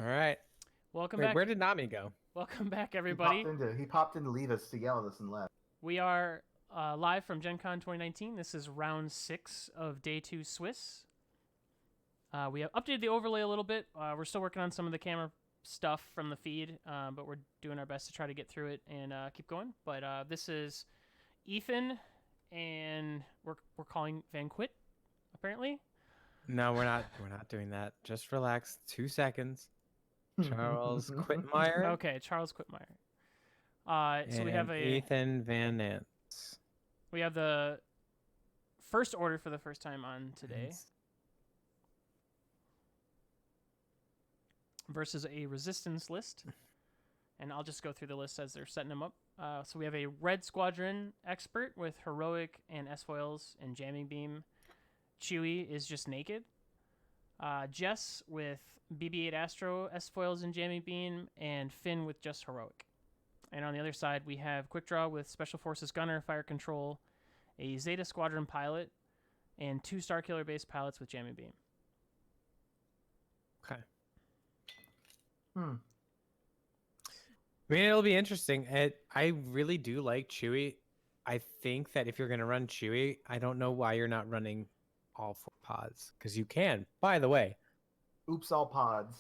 All right. Welcome Wait, back. where did Nami go? Welcome back, He popped everybody. into he popped in to leave us to yell at us and left. We are live from Gencon 2019. This is round 6 of day 2 Swiss. We have updated the overlay a little bit. We're still working on some of the camera stuff from the feed, but we're doing our best to try to get through it and keep going. But this is Ethan, and we're calling Van Quit, apparently. No, we're not. We're not doing that. Just relax. 2 seconds. Charles Quitmeyer Okay, Charles Quitmeyer. So we have and Ethan Van Nance. we have the first order for the first time on today versus a resistance list. And I'll just go through the list as they're setting them up. So we have a Red Squadron expert with Heroic and S-Foils and Jamming Beam. Chewie is just naked. Jess with BB-8 Astro, S-Foils and Jamming Beam, and Finn with just Heroic. And on the other side, we have Quick Draw with Special Forces Gunner, Fire Control, a Zeta Squadron pilot, and 2 Starkiller base pilots with Jamming Beam. Okay. Hmm. I mean, it'll be interesting. I really do like Chewie. I think that if you're going to run Chewie, I don't know why you're not running all 4 pods. Because you can. By the way. Oops, all pods.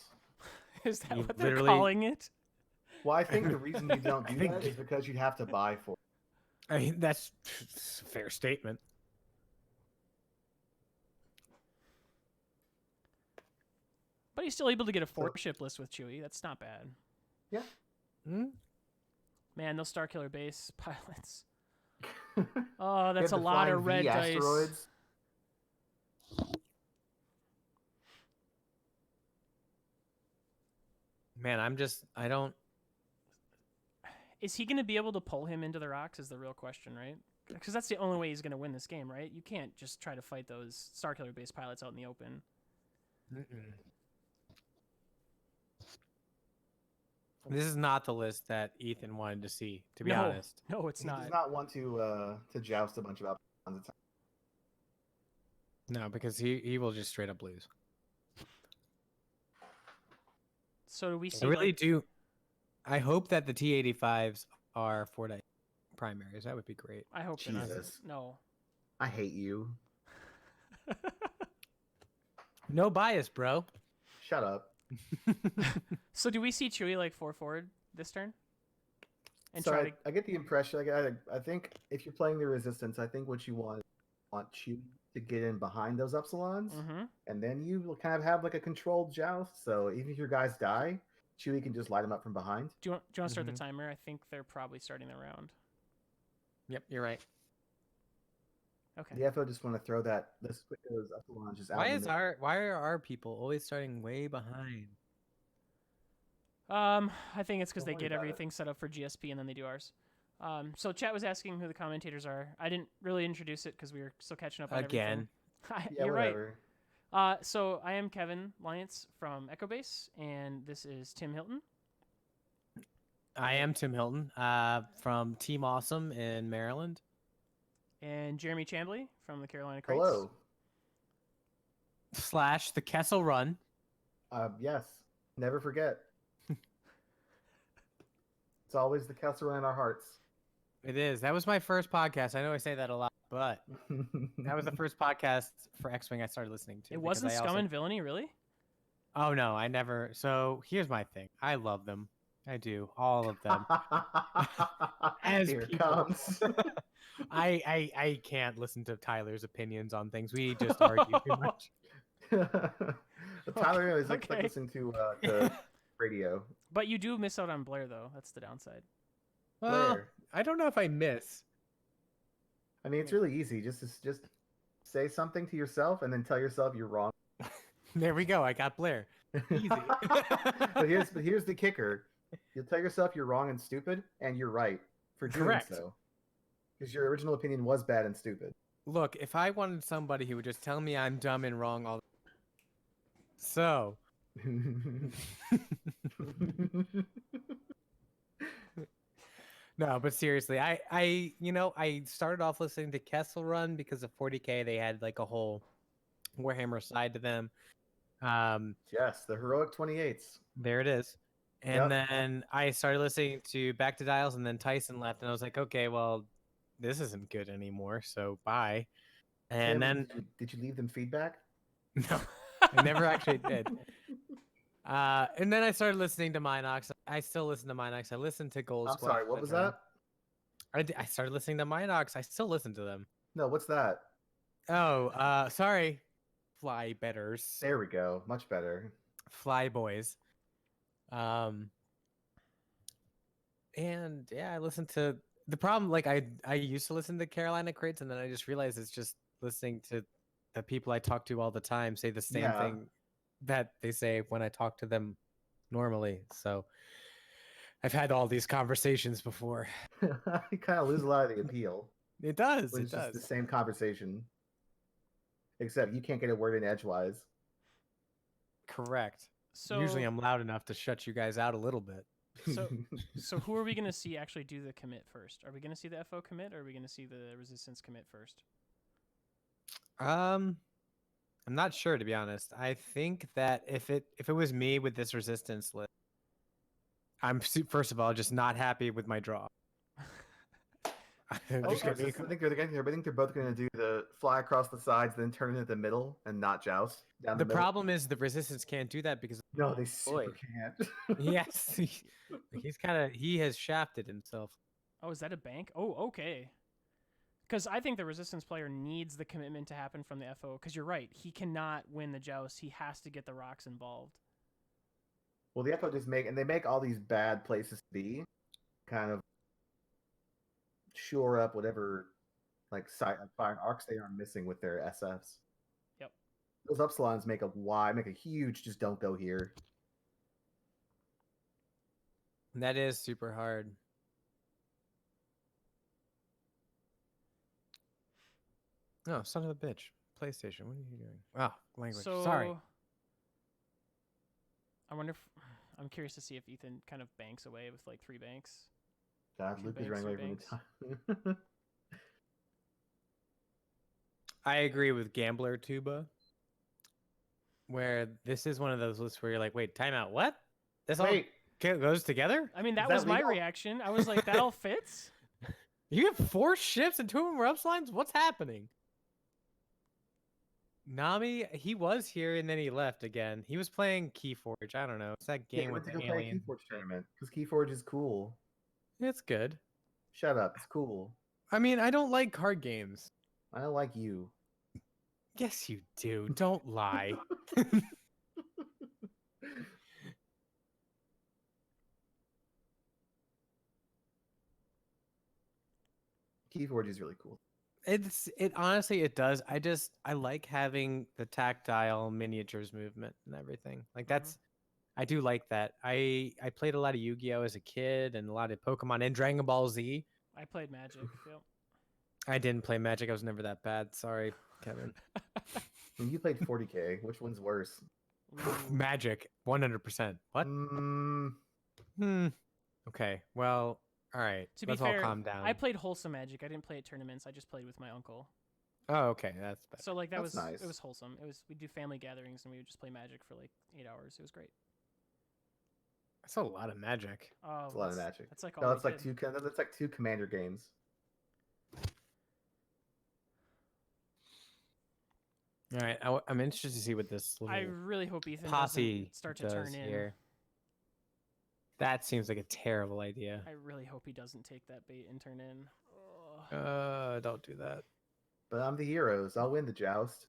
Is that You what they're literally- calling it? Well, I think the reason you don't do I think- that is because you'd have to buy for it. I mean, that's a fair statement. But he's still able to get a 4-ship list with Chewie. That's not bad. Yeah. Hmm? Man, those Starkiller base pilots. Oh, that's You a have the lot flying of red V dice. asteroids. Man, I don't. Is he going to be able to pull him into the rocks is the real question, right? Because that's the only way he's going to win this game, right? You can't just try to fight those Starkiller base pilots out in the open. Mm-mm. This is not the list that Ethan wanted to see, to be No. honest. No, it's He not. does not want to joust a bunch of Alphons at a time. No, because he will just straight up lose. So do we see I really like, do. I hope that the T-85s are 4-day primaries. That would be great. I hope they're not. Jesus. No. I hate you. No bias, bro. Shut up. So do we see Chewie like 4 forward this turn? And So try I, to I get the impression. I think if you're playing the Resistance, I think what you want Chewie to get in behind those Upsilons, Mhm. and then you will kind of have like a controlled joust. So even if your guys die, Chewie can just light them up from behind. Do you want to start Mhm. the timer? I think they're probably starting the round. Yep, you're right. Okay. The FO just want to throw those Upsilons just out. Why in the middle. why are our people always starting way behind? I think it's because they Don't worry get about it. everything set up for GSP and then they do ours. So chat was asking who the commentators are. I didn't really introduce it because we were still catching up on Again. everything. Yeah, You're right. whatever. So I am Kevin Lyons from Echo Base, and this is Tim Hilton. I am Tim Hilton, from Team Awesome in Maryland. And Jeremy Chambly from the Carolina Crates. Hello. / the Kessel Run. Yes. Never forget. It's always the Kessel in our hearts. It is. That was my first podcast. I know I say that a lot, but that was the first podcast for X-Wing I started listening to. It because wasn't I Scum also- and Villainy, really? Oh no, I never. So here's my thing. I love them. I do. All of them. As Here it people. comes. I can't listen to Tyler's opinions on things. We just argue too much. Tyler is like Okay. listening to radio. But you do miss out on Blair, though. That's the downside. Well, Blair. I don't know if I miss. I mean, it's really easy. Just say something to yourself and then tell yourself you're wrong. There we go. I got Blair. Easy. but here's the kicker. You'll tell yourself you're wrong and stupid, and you're right for doing Correct. so. Because your original opinion was bad and stupid. Look, if I wanted somebody who would just tell me I'm dumb and wrong all so no, but seriously, I started off listening to Kessel Run because of 40K. They had like a whole Warhammer side to them. Yes, the heroic 28s. There it is. And Yep. then I started listening to Back to Dials, and then Tyson left, and I was like, okay, well, this isn't good anymore, so bye. And Tim, then did you leave them feedback? no, I never actually did. And then I started listening to Minox. I still listen to Minox. I listened to Gold I'm Squad. sorry, what was that? I started listening to Minox. I still listen to them. No, what's that? Oh, sorry. Fly betters. There we go. Much better. Fly boys. And yeah, I listened to the problem. Like I used to listen to Carolina Crates, and then I just realized it's just listening to the people I talk to all the time say the same Yeah. thing that they say when I talk to them normally. So I've had all these conversations before. You kind of lose a lot of the appeal It does. when It it's just the does. same conversation, except you can't get a word in edgewise. Correct. So Usually I'm loud enough to shut you guys out a little bit. So who are we going to see actually do the commit first? Are we going to see the FO commit, or are we going to see the resistance commit first? I'm not sure, to be honest. I think that if it was me with this resistance list, first of all just not happy with my draw. I'm I just think, gonna I think they're both going to do the fly across the sides, then turn into the middle, and not joust down the the middle. problem is the resistance can't do that because No, they super boy. can't. Yes, he has shafted himself. Oh, is that a bank? Oh, okay. Because I think the resistance player needs the commitment to happen from the FO. Because you're right, he cannot win the joust. He has to get the rocks involved. Well, the FO just make all these bad places to be, kind of shore up whatever like fire arcs they are missing with their SFs. Yep. Those upsilons make a huge just don't go here. That is super hard. Oh, son of a bitch. PlayStation, what are you doing? Oh, language. So, Sorry. I wonder if I'm curious to see if Ethan kind of banks away with like 3 banks. God, Two Luke is banks, running away three from the time. I agree with Gambler Tuba, where this is one of those lists where you're like, wait, timeout. What? This Wait, all goes together? I mean, that that was my legal? reaction. I was like, that all fits? You have 4 ships and 2 of them were upslines? What's happening? Nami, he was here and then he left again. He was playing Keyforge. I don't know. It's that yeah, game he with went to the go play a alien. Keyforge tournament because Keyforge is cool. It's good. Shut up, it's cool. I mean, I don't like card games. I don't like you. Yes, you do. Don't lie. Keyforge is really cool. It honestly it does. I like having the tactile miniatures movement and everything. Like that's I do like that. I played a lot of Yu-Gi-Oh as a kid and a lot of Pokemon and Dragon Ball Z. I played Magic. Yep. I didn't play Magic. I was never that bad. Sorry, Kevin. When you played 40K, which one's worse? Ooh. Magic, 100%. What? Okay. Well, all right. To be Let's fair, all calm down. I played wholesome Magic. I didn't play at tournaments. I just played with my uncle. Oh, okay. That's better. So like That's was nice. It was wholesome. We'd do family gatherings and we would just play Magic for like 8 hours. It was great. That's a lot of Magic. Oh, It's a lot of Magic. That's like all No, we that's like did. that's like 2 commander games. All right. I'm interested to see what this little I really hope Ethan posse doesn't start to does turn in. here. That seems like a terrible idea. I really hope he doesn't take that bait and turn in. Ugh. Don't do that. But I'm the heroes. I'll win the joust.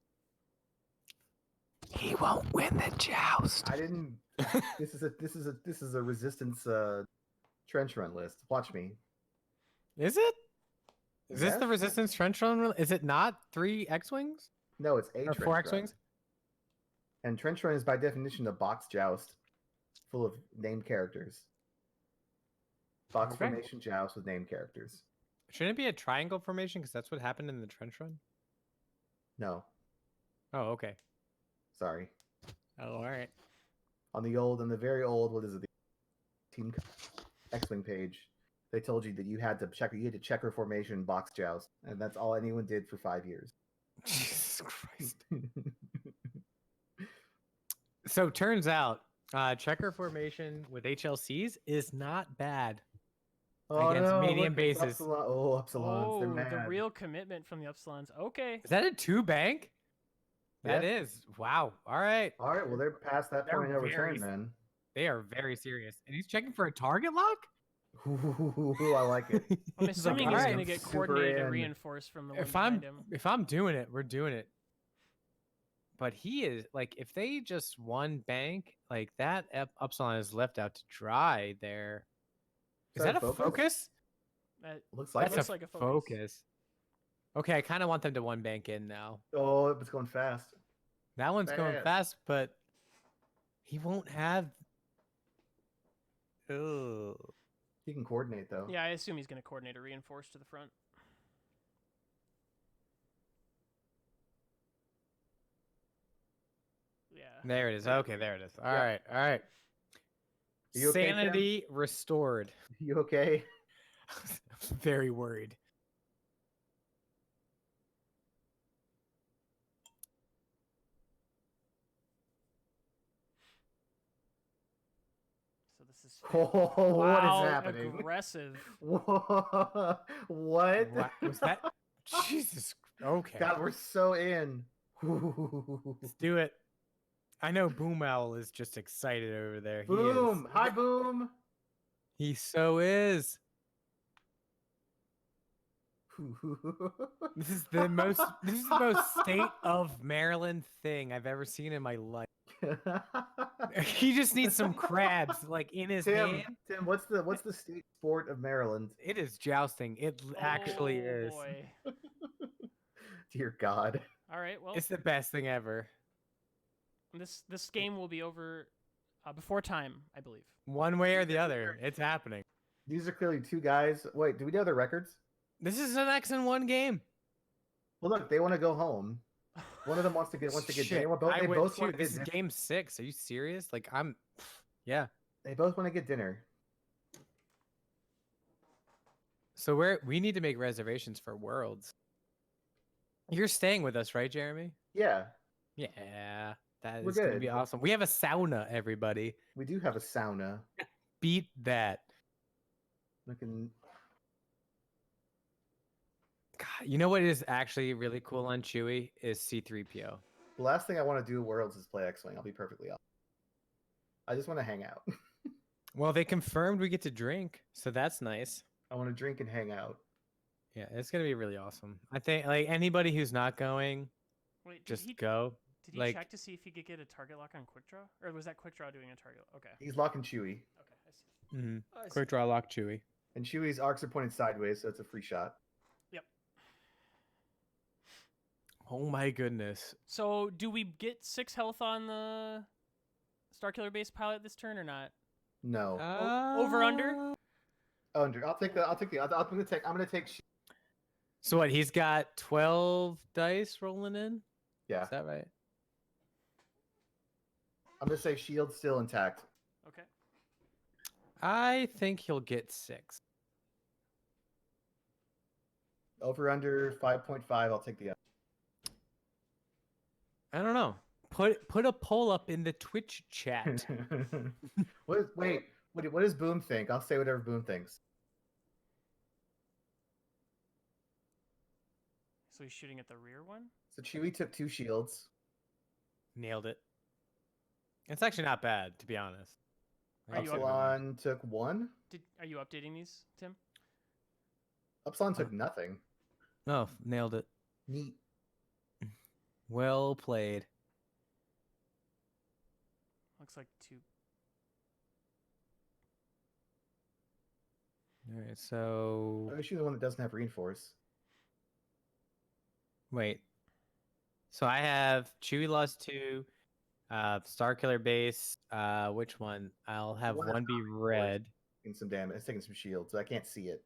He won't win the joust. I didn't. This is a resistance trench run list. Watch me. Is it? Is this the Yes? resistance trench run? Is it not 3 X-wings No, it's a or trench 4 run. X-wings? And trench run is by definition a box joust, full of named characters. Box Okay. formation joust with named characters. Shouldn't it be a triangle formation? Because that's what happened in the trench run. No, Oh, okay. sorry. Oh, all right. On the very old, what is it? The Team X-wing page. They told you that you had to checker formation box joust, and that's all anyone did for 5 years. Jesus Christ. So turns out, checker formation with HLCs is not bad Oh against no! medium Look, it's bases. Upsilon. Oh, Upsilons, they're Oh, mad. the real commitment from the Upsilons. Okay. Is that a 2 bank? That Yeah. is. Wow. All right. All right, well they're past that They're point of no very return then. They are very serious. And he's checking for a target lock? Ooh, I like it. I'm He's like, assuming "All he's right, going to get super coordinated to in." reinforce from the one If behind I'm him. if I'm doing it, we're doing it. But he is like, if they just one bank, like that Upsilon is left out to dry there. Is that a focus? That Looks like That's it. a like a focus. Okay, I kind of want them to one bank in now. Oh, it's going fast. That one's going fast, but he won't have. Oh, He can coordinate though. Yeah, I assume he's going to coordinate a reinforce to the front. Yeah. there it is. Okay, there it is. All Yeah. right, all right. You okay, Tim? Sanity restored. You okay? I'm very worried. So this is Oh, what is wow, happening? aggressive. What? What was that? Jesus. Okay. God, we're so in. Let's do it. I know Boom Owl is just excited over there. Boom! Hi, Boom! He so is. This is the most state of Maryland thing I've ever seen in my life. He just needs some crabs like in his hand. Tim, what's the state sport of Maryland? It is jousting. It actually Oh, is. boy. Dear God. All right, well, It's the best thing ever. this game will be over before time, I believe. One way or the other, it's happening. These are clearly two guys. Wait, do we know their records? This is an X-1 game. Well, look, they want to go home. One of them wants to get Shit, dinner. I They would both too. want to This get is dinner. game 6. Are you serious? Like yeah. They both want to get dinner. So we need to make reservations for Worlds. You're staying with us, right, Jeremy? Yeah, Yeah, that We're is going to good. be awesome. We have a sauna, everybody. we do have a sauna. Beat that. Looking. God, you know what is actually really cool on Chewy is C3PO. The last thing I want to do at Worlds is play X-Wing. I'll be perfectly honest. I just want to hang out. Well, they confirmed we get to drink, so that's nice. I want to drink and hang out. Yeah, it's going to be really awesome. I think like anybody who's not going, Wait, just go. Did he like- check to see if he could get a target lock on quick draw? Or was that quick draw doing a target? Okay. He's locking Chewie, Okay, I see. Mm-hmm. I see. Quick draw lock Chewy. and Chewie's arcs are pointed sideways, so it's a free shot. Yep. Oh my goodness. So, do we get 6 health on the Starkiller base pilot this turn or not? No, Over under? under. I'll take the. I'm gonna take. So what? He's got 12 dice rolling in. Yeah, Is that right? I'm gonna say shield's still intact. Okay. I think he'll get 6. Over under 5.5. I'll take the. I don't know. Put a poll up in the Twitch chat. What does Boom think? I'll say whatever Boom thinks. So he's shooting at the rear one? So Chewie took 2 shields. Nailed it. It's actually not bad, to be honest. Are you up- Upsilon took 1. Are you updating these, Tim? Upsilon took nothing. Oh, nailed it. Neat. Well played. Looks like 2. All right, so I'm shooting the one that doesn't have reinforce. wait. So I have Chewie lost 2, Starkiller base. Which one? I'll have One that's one be not reinforced. red. Taking some damage. It's taking some shields, so I can't see it.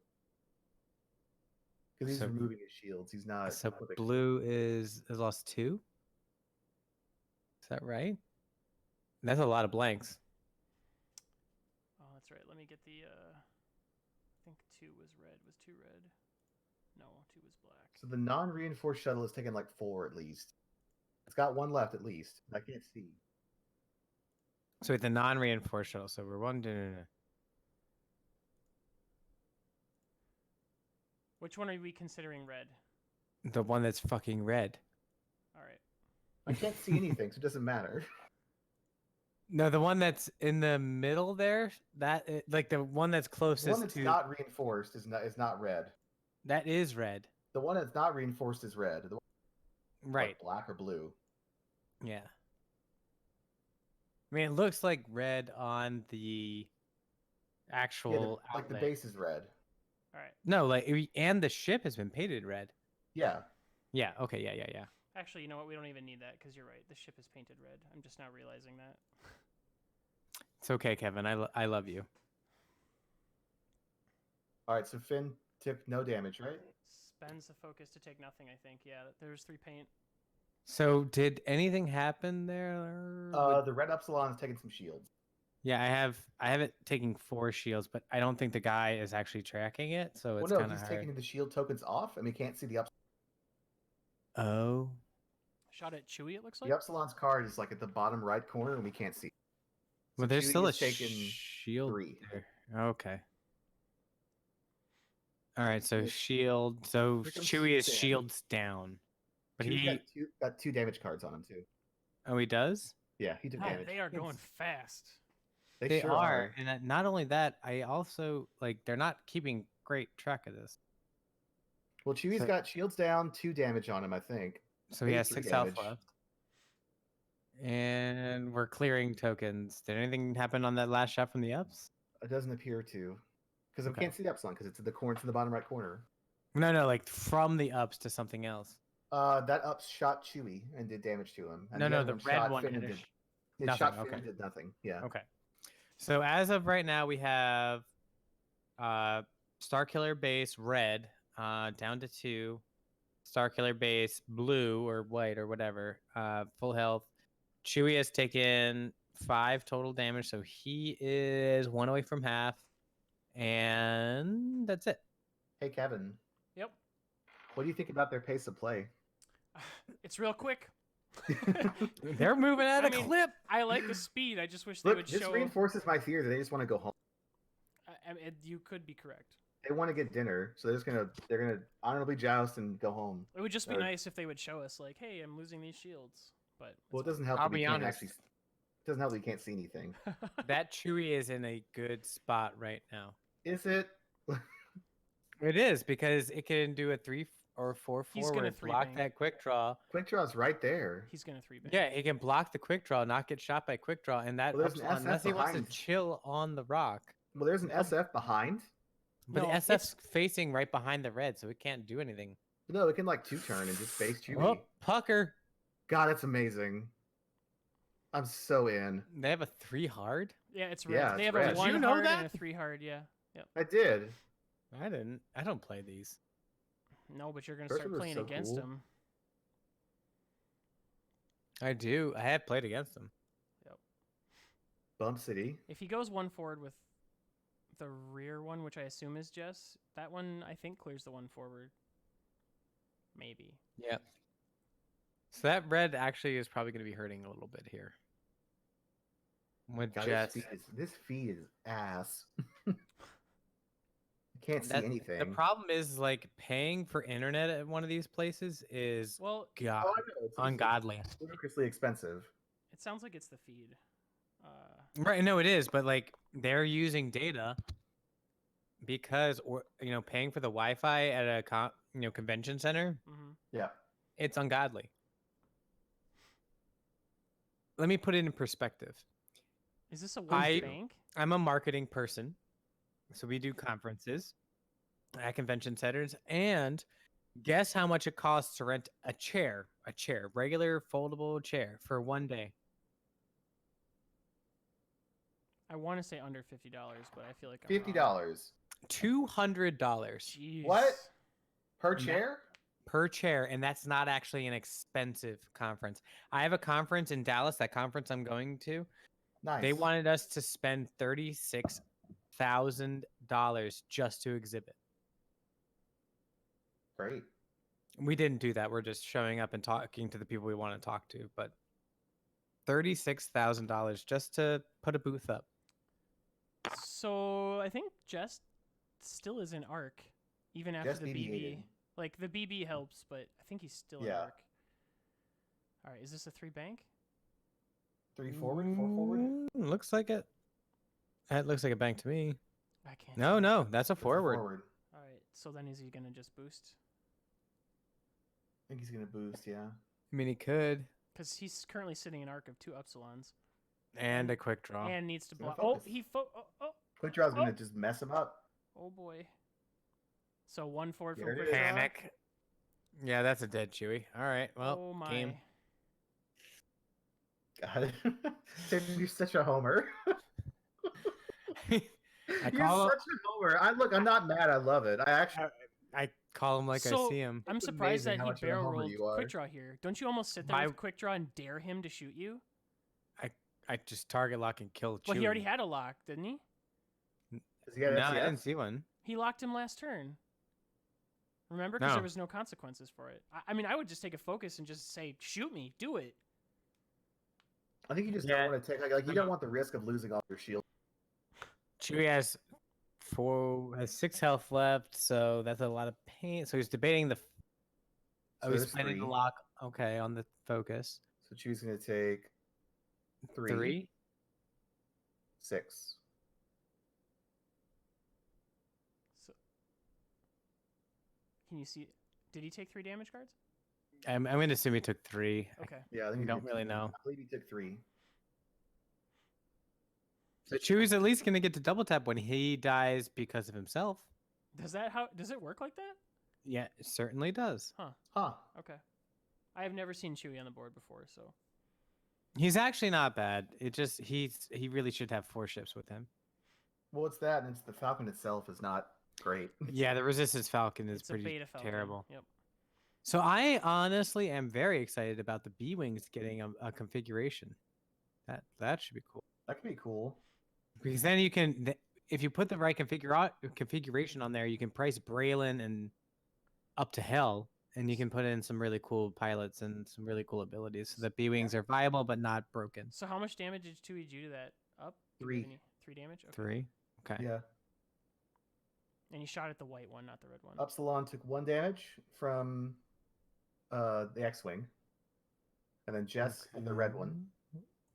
Because he's So- removing his shields. He's not. So not flipping. blue has lost 2. Is that right? That's a lot of blanks. Oh, that's right. Let me get the I think 2 was red. Was 2 red? No, 2 was black. So the non-reinforced shuttle is taking like 4 at least. It's got 1 left at least. I can't see. So it's a non-reinforced shuttle. So we're one. No. Which one are we considering red? The one that's fucking red. All right. I can't see anything, so it doesn't matter. No, the one that's in the middle there. Like the one that's The one closest that's to. not reinforced is not red. That is red. The one that's not reinforced is red. The one, Right. what, black or blue? Yeah. I mean, it looks like red on the Yeah, actual like the outlet. base is red. All right. No, and the ship has been painted red. Yeah. Yeah. Okay. Yeah. Actually, you know what? We don't even need that because you're right. The ship is painted red. I'm just now realizing that. It's okay, Kevin. I love you. All right, so Finn took no damage, right? Spends the focus to take nothing, I think. Yeah, there's 3 paint. So did anything happen there? The red Upsilon's taking some shields. Yeah, I have it taking 4 shields, but I don't think the guy is actually tracking it, so Well, it's no, kind of he's hard. taking the shield tokens off, and we can't see the Upsilon. Oh. Shot at Chewie, it looks like. The Upsilon's card is like at the bottom right corner, and we can't see. So Well, there's Chewie still a has taken shield 3. there. Okay. All right, so Here- shield. So here comes Chewie is Finn. shields down, but Chewie's he. got 2 damage cards on him too. Oh, he does. Yeah, he took God, damage. they are going fast. They sure are. And not only that, I also like they're not keeping great track of this. Well, Chewie's So- got shields down, 2 damage on him, I think. So he Maybe has 3 6 health damage. left. And we're clearing tokens. Did anything happen on that last shot from the ups? It doesn't appear to, because Okay. we can't see the Upsilon because it's in the corner, it's in the bottom right corner. No, like from the ups to something else. That up shot Chewie and did damage to him. And No, other the red shot one Finn hit and a did. sh- It nothing, shot Finn okay. and did nothing. Yeah. Okay. So as of right now, we have Starkiller base red down to 2. Starkiller base blue or white or whatever, full health. Chewie has taken 5 total damage, so he is 1 away from half. And that's it. Hey Kevin, Yep. what do you think about their pace of play? It's real quick. They're moving at I a mean, clip. I like the speed. I just wish they Look, would this show. reinforces my theory that they just want to go home. You could be correct. They want to get dinner, so they're gonna honorably joust and go home. It would just be Or- nice if they would show us, like, hey, I'm losing these shields. But Well, it doesn't help I'll that we be can't honest. actually. It doesn't help that you can't see anything. That Chewie is in a good spot right now. Is it? It is because it can do a 3 or 4 He's forward, gonna 3 block bang. that quick draw. Quick draw's right there. He's gonna 3 bang. Yeah, he can block the quick draw, not get shot by quick draw, and that Well, there's an Upsilon, unless SF he wants to behind. chill on the rock. Well, there's an SF behind. But No, the SF's facing right behind the red, so it can't do anything. No, it can like 2-turn and just face Chewie. Oh, pucker. God, that's amazing. I'm so in. They have a 3 hard? Yeah, it's red. Yeah, they it's have red. a Did 1 you know hard that? and a 3 hard. Yeah. Yep. I did. I didn't. I don't play these. No, but you're gonna First start one was playing so against cool. him. I do. I have played against them. Bump City. If he goes 1 forward with the rear one, which I assume is Jess, that one I think clears the 1 forward. Maybe. Yep. So that red actually is probably going to be hurting a little bit here. With God, Jess. this feed is ass. I can't see anything. The problem is like paying for internet at one of these places is Well, God, Oh, I know. It's ungodly. ludicrously expensive. it sounds like it's the feed. Right, no, it is, but like they're using data because, or paying for the Wi-Fi at a convention center. Mm-hmm. Yeah. It's ungodly. Let me put it in perspective. Is this a West Bank? I'm a marketing person, so we do conferences at convention centers, and guess how much it costs to rent a chair, regular foldable chair for 1 day. I want to say under $50, but I feel like I'm $50 wrong. $200 Jeez. What? per And that- chair. per chair, and that's not actually an expensive conference. I have a conference in Dallas. That conference I'm going to. Nice. They wanted us to spend $36,000 just to exhibit. Great. We didn't do that. We're just showing up and talking to the people we want to talk to. But $36,000 just to put a booth up. So I think Jess still is in Arc, even after Just the BB. BB-ated. Like the BB helps, but I think he's still in Yeah. Arc. All right, is this a 3 bank? 3 forward, 4 forward. Looks like it. That looks like a bank to me. I can't. No, tell. no, that's a That's a forward. All right, so then is he gonna just boost? I think he's gonna boost. Yeah. I mean, he could. Because he's currently sitting in Arc of 2 Upsilons And a quick draw. and needs to He's gonna block. Oh, focus. he oh. Quick draw's gonna Oh. just mess him up. Oh boy. So 1 forward There from it quick is. draw. Panic. Yeah, that's a dead Chewy. All right, well, Oh my. game. God, Tim, you're such a homer. I You're call such a homer. I'm not mad. I love it. I actually. I call him like So, I see him. I'm It's surprised amazing that how he much of a barrel homer rolled you are. quick draw here. Don't you almost sit there My- with quick draw and dare him to shoot you? I just target lock and kill Chewy. Well, he already had a lock, didn't he? Does he have No, I FCS? didn't see one. He locked him last turn. Remember? Because No. there was no consequences for it. I mean, I would just take a focus and just say, shoot me, do it. I think you just Yeah. don't want to take like you don't want the risk of losing all your shield. Chewy has 6 health left, so that's a lot of pain. So he's debating the. So Oh, he's there's planning to 3. lock. Okay, on the focus. So choose gonna take 3, 3. 6. So, can you see? Did he take 3 damage cards? I'm going to assume he took 3. Okay. Yeah, I think We he don't did really 3. know. I believe he took 3. So Chewy's at least going to get to double tap when he dies because of himself. Does it work like that? Yeah, it certainly does. Huh. Okay. I have never seen Chewy on the board before, so He's actually not bad. It just he really should have 4 ships with him. Well, it's that, and it's the Falcon itself is not great. Yeah, the Resistance Falcon is it's a pretty beta Falcon. terrible. Yep. So I honestly am very excited about the B-Wings getting a configuration. That should be cool. That could be cool. Because then you can, if you put the right configuration on there, you can price Braylon and up to hell, and you can put in some really cool pilots and some really cool abilities, so that B-Wings are viable but not broken. So how much damage did Chewy do to that? Up? Do you 3. have any- 3 damage? Okay. 3. Okay. Yeah. And he shot at the white one, not the red one. Upsilon took 1 damage from the X-wing, and then Jess and the red one.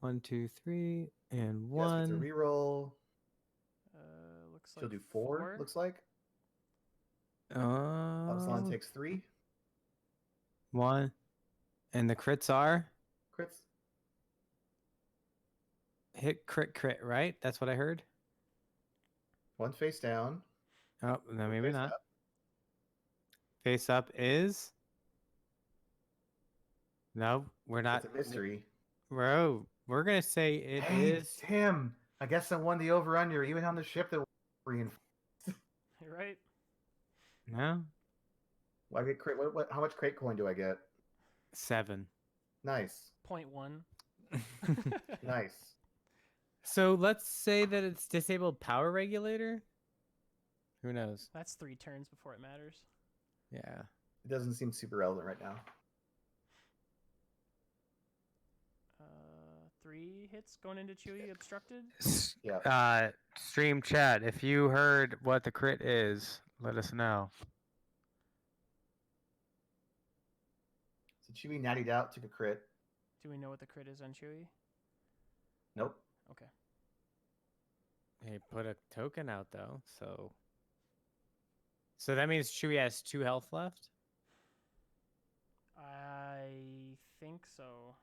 1, 2, 3, and Jess 1. gets a reroll. Looks She'll like do 4. Looks like Upsilon takes 3 1. And the crits are crits. hit, crit, right? That's what I heard. 1 face down. Oh, no, 1 maybe face not. up. Face up is. No, we're not. It's a mystery. Bro, we're gonna say it is. Hey, Tim. I guess I won the over/under even on the ship that reinforced. You're right. No, Well, I get crate. How much crate coin do I get? 7. Nice, 0.1. nice. So let's say that it's disabled power regulator. Who knows? That's 3 turns before it matters. Yeah. It doesn't seem super relevant right now. 3 hits going into Chewy obstructed. Yeah. Stream chat. If you heard what the crit is, let us know. So Chewy nattied out, took a crit. Do we know what the crit is on Chewy? Nope. Okay. He put a token out though, so that means Chewy has 2 health left. I think so.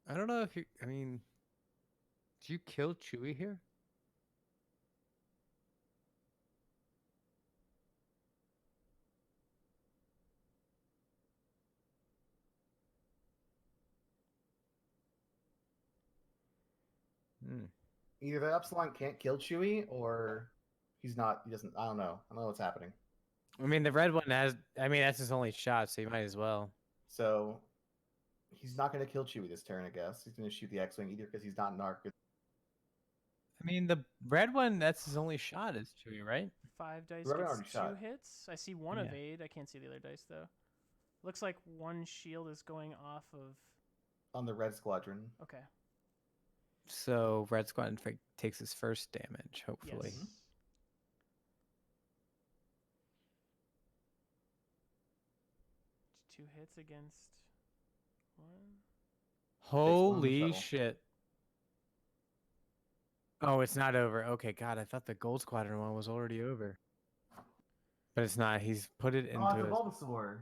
I don't know if you. I mean, do you kill Chewy here? Hmm. Either the Upsilon can't kill Chewy, or he's not. He doesn't. I don't know. I don't know what's happening. I mean, the red one has. I mean, that's his only shot, so you might as well. So he's not going to kill Chewy this turn. I guess he's going to shoot the X-wing either because he's not an arc. I mean, the red one, that's his only shot is Chewy, right? 5 dice Red gets already 2 shot. hits. I see 1 Yeah. evade. I can't see the other dice though. Looks like 1 shield is going off of. On the red squadron. Okay. So Red Squadron takes his first damage, hopefully. Yes. 2 hits against 1. Holy shuttle. shit. Oh, it's not over. Okay, God, I thought the Gold Squadron one was already over. But it's not. He's put it Oh, it's a into his... Bulbasaur.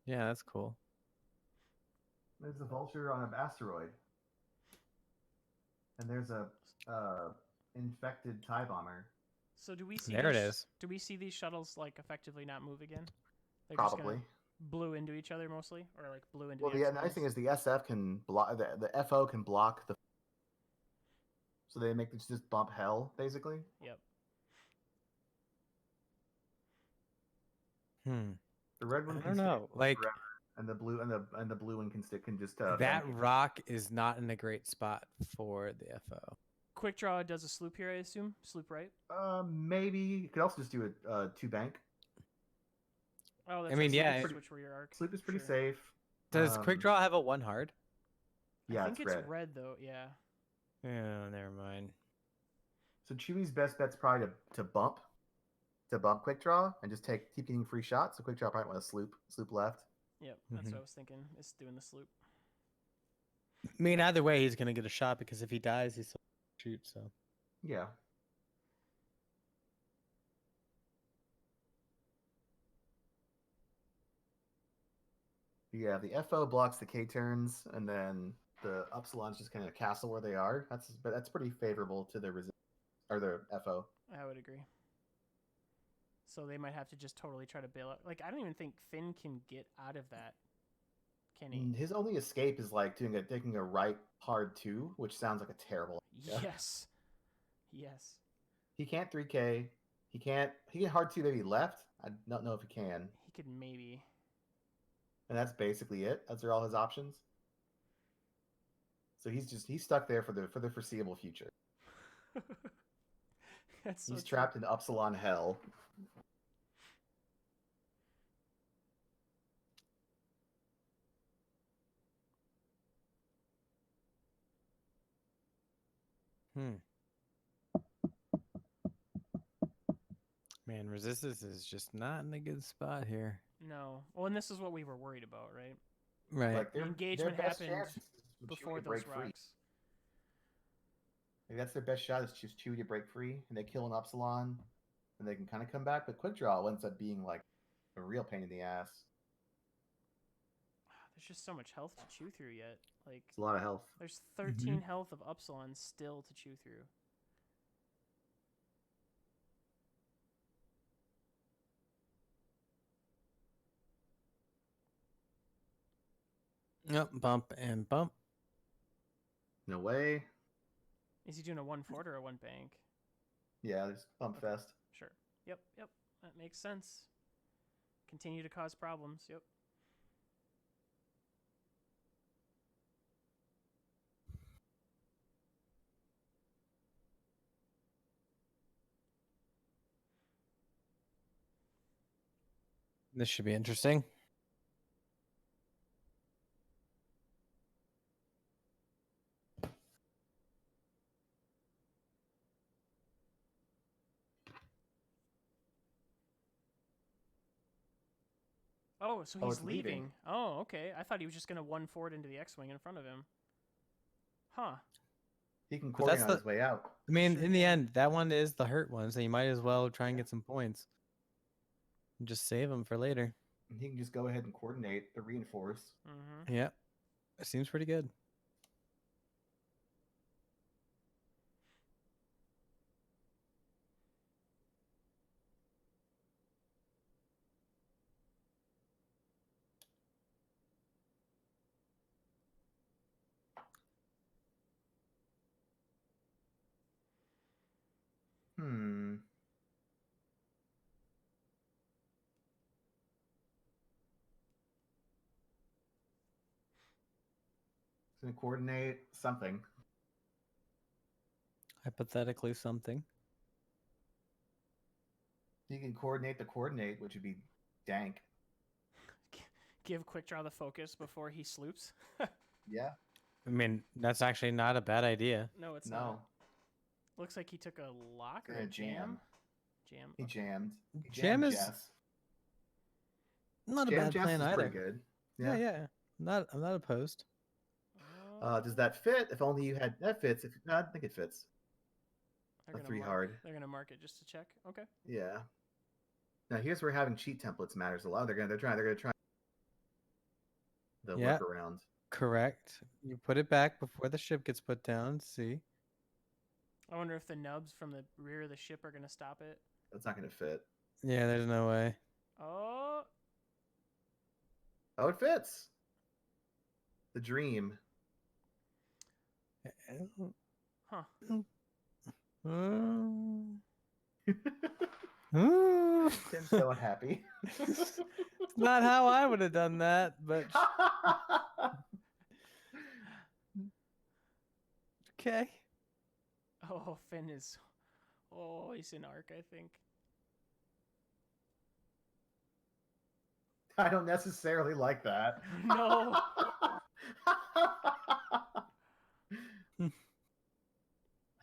Yeah, that's cool. There's a vulture on an asteroid. And there's a infected TIE bomber. So do we see There it these, is. Do we see these shuttles like effectively not move again? They're Probably. just gonna blew into each other mostly, or like blew into. Well, the the nice thing X-Wings? is the SF can block the FO can block the. So they make this just bump hell basically. Yep. Hmm. The red one I can don't stay know. Like, forever, and the blue one can just that bend. rock is not in a great spot for the FO. Quick draw does a sloop here, I assume. Sloop right. Maybe you could also just do a 2-bank. Oh, that's I mean, right. yeah, Sloop switch warrior arc. Sleep is pretty Sure. safe. Does Quick Draw have a 1 hard? Yeah, I think it's it's red. though. Yeah. Oh, never mind. So Chewie's best bet's probably to bump quick draw and just keep getting free shots. So quick draw probably want to sloop left. Yep. That's what I was thinking. Is doing the sloop. I mean, either way, he's going to get a shot because if he dies, he's still shoot, so... Yeah. Yeah, the FO blocks the K turns, and then the Upsilon's just kind of castle where they are. That's pretty favorable to the the FO. I would agree. So they might have to just totally try to bail out. Like I don't even think Finn can get out of that. Can he? His only escape is like taking a right hard 2, which sounds like a terrible idea. Yes. Yes. He can't 3K. He can hard 2 maybe left. I don't know if he can. He could maybe. And that's basically it. Those are all his options. So he's stuck there for the foreseeable future. That's so He's true. trapped in Upsilon hell. Man, Resistance is just not in a good spot here. No. Well, and this is what we were worried about, right? Right. Like The engagement best happened chance is for before Chewie to those break free. rocks. Like that's their best shot is just Chewie to break free, and they kill an Upsilon, and they can kind of come back. But quick draw ends up being like a real pain in the ass. There's just so much health to chew through yet. Like It's a lot of health. there's 13 health of Upsilon still to chew through. Yep, bump and bump. No way. Is he doing a 1 fort or a 1 bank? Yeah, there's bump Okay. fest. Sure. Yep. That makes sense. Continue to cause problems. Yep. This should be interesting. Oh, so Oh, he's it's leaving. leaving. Oh, okay. I thought he was just gonna 1 fort into the X-wing in front of him. Huh. He can But that's coordinate on the- his way out. I mean, Sure in the can. end, that one is the hurt one, so you might as well try and get some points. And just save them for later. And he can just go ahead and coordinate the reinforce. Mm-hmm. Yep. It seems pretty good. He's gonna coordinate something. Hypothetically something. You can coordinate the coordinate, which would be dank. Give Quick Draw the focus before he sloops. Yeah. I mean, that's actually not a bad idea. No, it's No. not. Looks like he took a lock or Gonna a jam. jam. Jam. He Okay. jammed. He Jam jammed is Jess. not a Jam bad Jess plan is either. pretty good. Yeah, Yeah. yeah. I'm not opposed. Does that fit? If only you had that fits. If no, I think it fits. They're A gonna 3 mark, hard. They're gonna mark it just to check. Okay. Yeah. Now here's where having cheat templates matters a lot. They're gonna try the Yeah. workaround. Correct. You put it back before the ship gets put down. See? I wonder if the nubs from the rear of the ship are gonna stop it. That's not gonna fit. Yeah, there's no way. Oh. Oh, it fits. The dream. Huh. Tim's so unhappy. It's not how I would have done that, but okay. Oh, Finn is. Oh, he's in arc, I think. I don't necessarily like that. No. I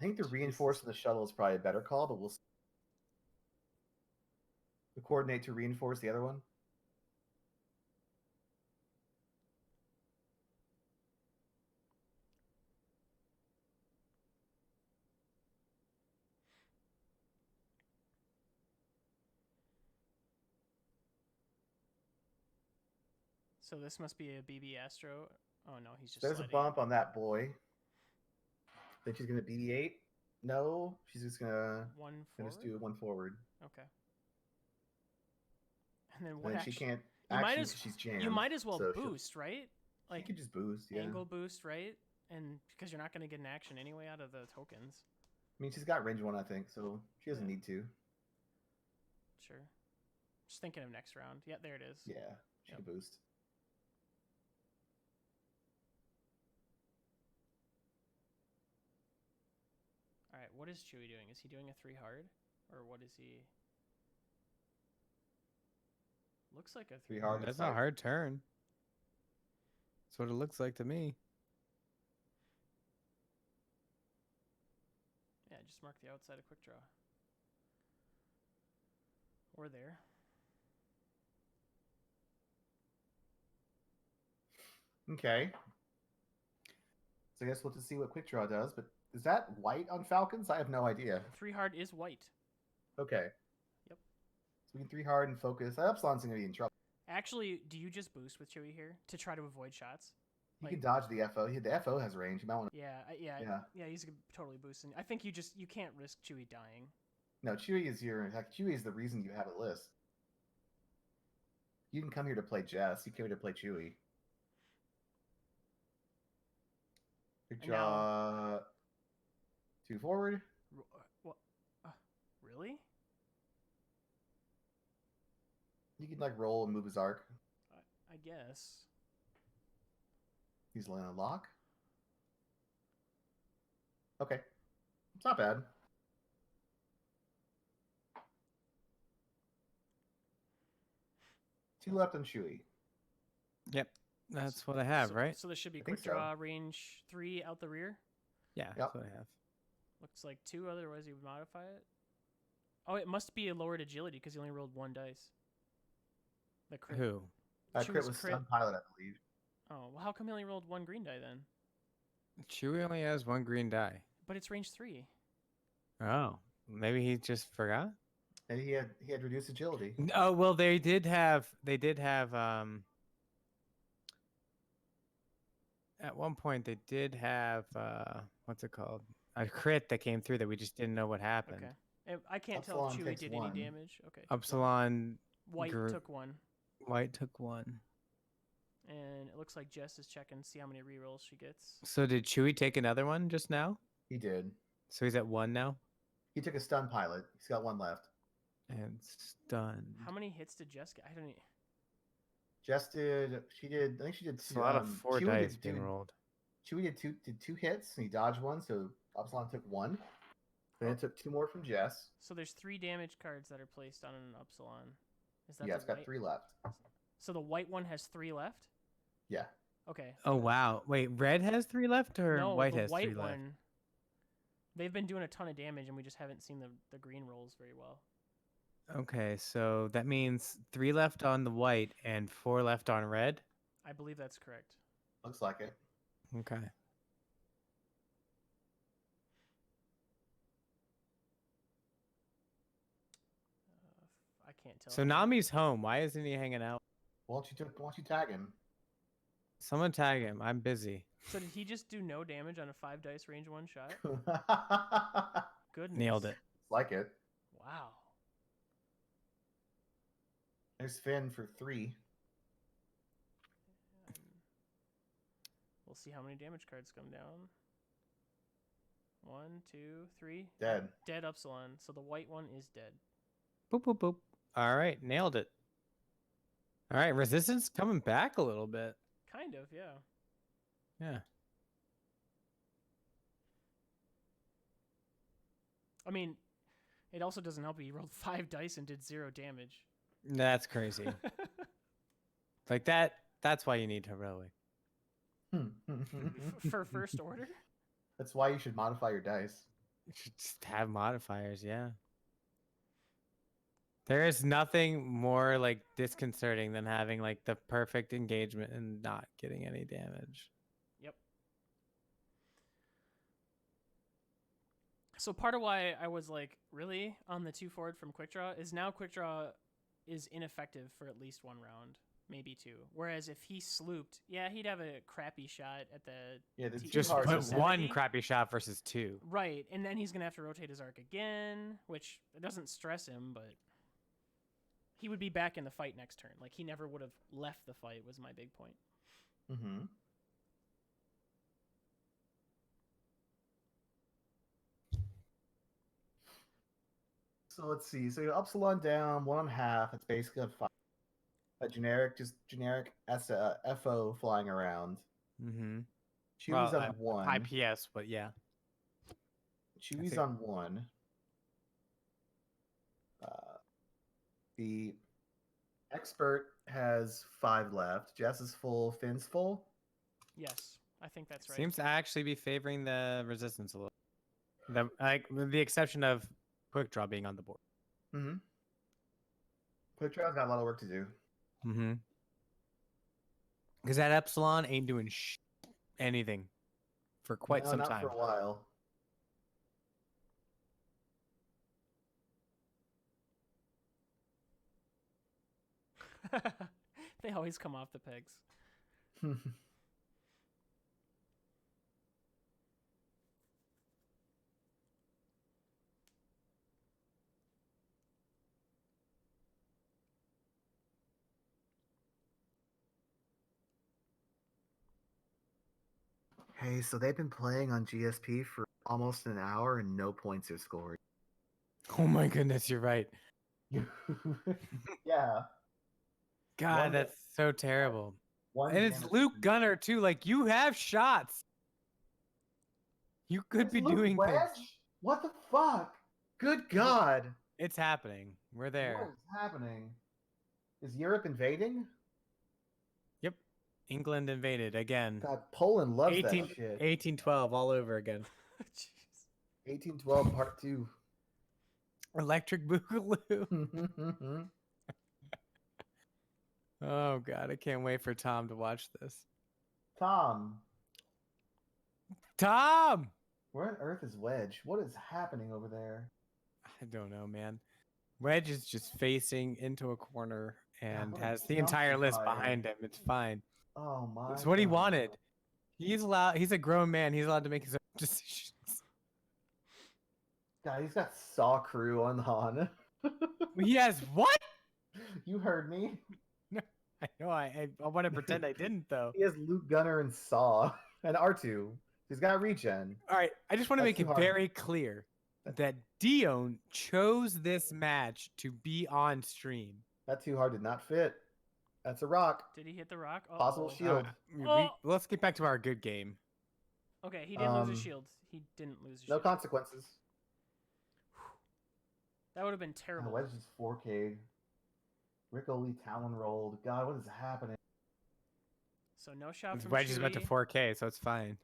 think the reinforcing the shuttle is probably a better call, but we'll see. The coordinate to reinforce the other one. So this must be a BB Astro. Oh no, he's just. There's sliding. a bump on that boy. Think she's gonna BB-8? No, she's just gonna One just forward. do one forward. Okay. And then And what? then she can't. You might Actually, as- she's jammed. You might as well so she'll- boost, right? She Like could just boost. Yeah. angle boost, right? And because you're not going to get an action anyway out of the tokens. I mean, she's got range 1, I think, so she doesn't Yeah. need to. Sure. Just thinking of next round. Yeah, there it is. Yeah, she Yep. can boost. All right, what is Chewie doing? Is he doing a 3 hard? Or what is he? Looks like a 3 hard. That's looks a like. hard turn. That's what it looks like to me. Yeah, just mark the outside of quick draw. Or there. Okay. So I guess we'll have to see what quick draw does. But is that white on Falcons? I have no idea. 3 hard is white. Okay. Yep. So we can 3 hard and focus. Epsilon's gonna be in trouble. Actually, do you just boost with Chewie here to try to avoid shots? He Like- can dodge the FO. The FO has range. You might want to. Yeah, yeah, he's totally boosting. I think you can't risk Chewie dying. No, Chewie is Chewie is the reason you have a list. You didn't come here to play Jess. You came here to play Chewie. Quick And now- draw. 2 forward. What? Really? You can like roll and move his arc. I guess. He's laying a lock. Okay. It's not bad. Two left on Chewie. Yep. That's what I have, So- right? So this should be I think quick draw range 3 out the rear. Yeah, Yep. that's what I have. Looks like 2, otherwise you would modify it. Oh, it must be a lowered agility because he only rolled 1 dice. The crit. Who? That She crit was was crit. stun pilot, I believe. Oh, well, how come he only rolled 1 green die then? Chewie only has 1 green die. But it's range 3. Oh, maybe he just forgot. And he had reduced agility. Oh well, they did have at one point they did have what's it called, a crit that came through that we just didn't know what happened. Okay. I can't tell if Epsilon Chewie takes did 1. any damage. Okay. Upsilon White gr- took 1. White took 1. And it looks like Jess is checking to see how many rerolls she gets. So did Chewie take another one just now? He did. So he's at 1 now He took a stun pilot. He's got 1 left. and stunned. How many hits did Jess get? I don't. Jess did. She did. I think she did. It's a lot of 4 Chewie dice did being two- rolled. Chewie did two hits, and he dodged 1, so Epsilon took 1. Then it took 2 more from Jess. So there's 3 damage cards that are placed on an Upsilon. Is that Yeah, the it's got white? 3 left. So the white one has 3 left? Yeah. Okay. Oh wow! Wait, red has 3 left, or No, white the has white 3 left? one. They've been doing a ton of damage, and we just haven't seen the green rolls very well. Okay, so that means 3 left on the white and 4 left on red. I believe that's correct. Looks like it. Okay. I can't tell. So how many- Nami's home. Why isn't he hanging out? Why don't you tag him? Someone tag him. I'm busy. So did he just do no damage on a 5 dice range 1 shot? Goodness. Nailed it. Like it. Wow. There's Finn for 3. We'll see how many damage cards come down. 1, 2, 3. Dead. Dead Upsilon. So the white one is dead. Boop boop boop. All right, nailed it. All right, resistance coming back a little bit. Kind of, yeah. Yeah. I mean, it also doesn't help. He rolled 5 dice and did 0 damage. That's crazy. Like that. That's why you need heroic. For first order? That's why you should modify your dice. You should just have modifiers. Yeah. There is nothing more like disconcerting than having like the perfect engagement and not getting any damage. Yep. So part of why I was like, really? On the 2 forward from Quick Draw is now Quick Draw is ineffective for at least 1 round, maybe 2. Whereas if he slooped, yeah, he'd have a crappy shot at the... Yeah, the T- two Just hard put is- 1 crappy shot versus 2. Right, and then he's going to have to rotate his arc again, which it doesn't stress him, but he would be back in the fight next turn. Like, he never would have left the fight, was my big point. Mm-hmm. So let's see. So your Upsilon down, 1.5. It's basically a 5. A generic FO flying around. Mm-hmm. Chewy's on 1. IPS, but yeah. Chewy's it. on 1. The expert has 5 left. Jess is full. Finn's full. Yes, I think that's right. Seems to actually be favoring the resistance a little. With the exception of quick draw being on the board. Mm-hmm. Quick Draw's got a lot of work to do. Mm-hmm. Because that Epsilon ain't doing anything for quite No, some not time. for a while. They always come off the pegs. Hey, so they've been playing on GSP for almost an hour and no points are scored. Oh my goodness, you're right. Yeah. God, One- that's so terrible. One And it's damage. Luke Gunner too. Like you have shots. You could It's be Luke doing Wedge? things. What the fuck? Good God. It's happening. We're What there. is happening? Is Europe invading? Yep. England invaded again. God, Poland loves 18, that shit. 1812 all over again. Jeez. 1812 Part 2. Electric Boogaloo. Oh God, I can't wait for Tom to watch this. Tom, Tom! where on earth is Wedge? What is happening over there? I don't know, man. Wedge is just facing into a corner and what a has the entire list justifier. behind him. It's fine. Oh my It's what he God. wanted. He's allowed. He's a grown man. He's allowed to make his own decisions. God, he's got Saw Crew on Han. He has what? You heard me. I know. I want to pretend I didn't though. He has Luke Gunner and Saw and R2. He's got regen. All right. I just want to That's make too it hard. very clear that Dion chose this match to be on stream. That too hard did not fit. That's a rock. Did he hit the rock? Possible Uh-oh. shield. Oh! Let's get back to our good game. Okay, he didn't lose his Um, shield. He didn't lose his No shield. consequences. That would have been terrible. Wedge is 4K. Rick Oli Talon rolled. God, what is happening? So no shot from Wedge is about to Chewie, 4K, so it's fine.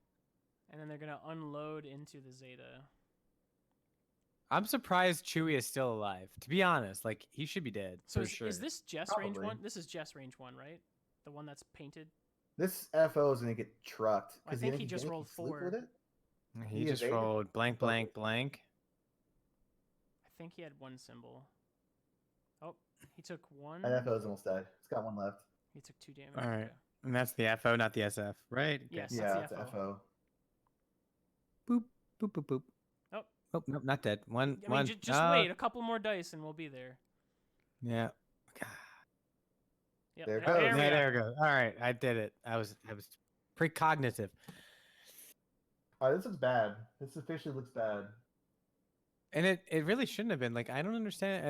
and then they're gonna unload into the Zeta. I'm surprised Chewie is still alive. To be honest, like he should be dead So for is, sure. is this Jess range Probably. 1? This is Jess range 1, right? The one that's painted. This FO is gonna get trucked. I think he just rolled 4. With it? He He just evaded? rolled blank, blank, blank. I think he had 1 symbol. Oh, he took 1. That FO is almost dead. It's got 1 left. He took 2 damage. All right. Okay. And that's the FO, not the SF, right? Yes, Yeah, that's it's the a FO. FO. Boop, boop, boop, boop. Oh. Oh, nope, not dead. One. I mean, just wait a couple more dice and we'll be there. Yeah. Yep, There it there goes. we Yeah, are. there we go. All right, I did it. I was precognitive. Alright, this looks bad. This officially looks bad. And it really shouldn't have been. Like, I don't understand.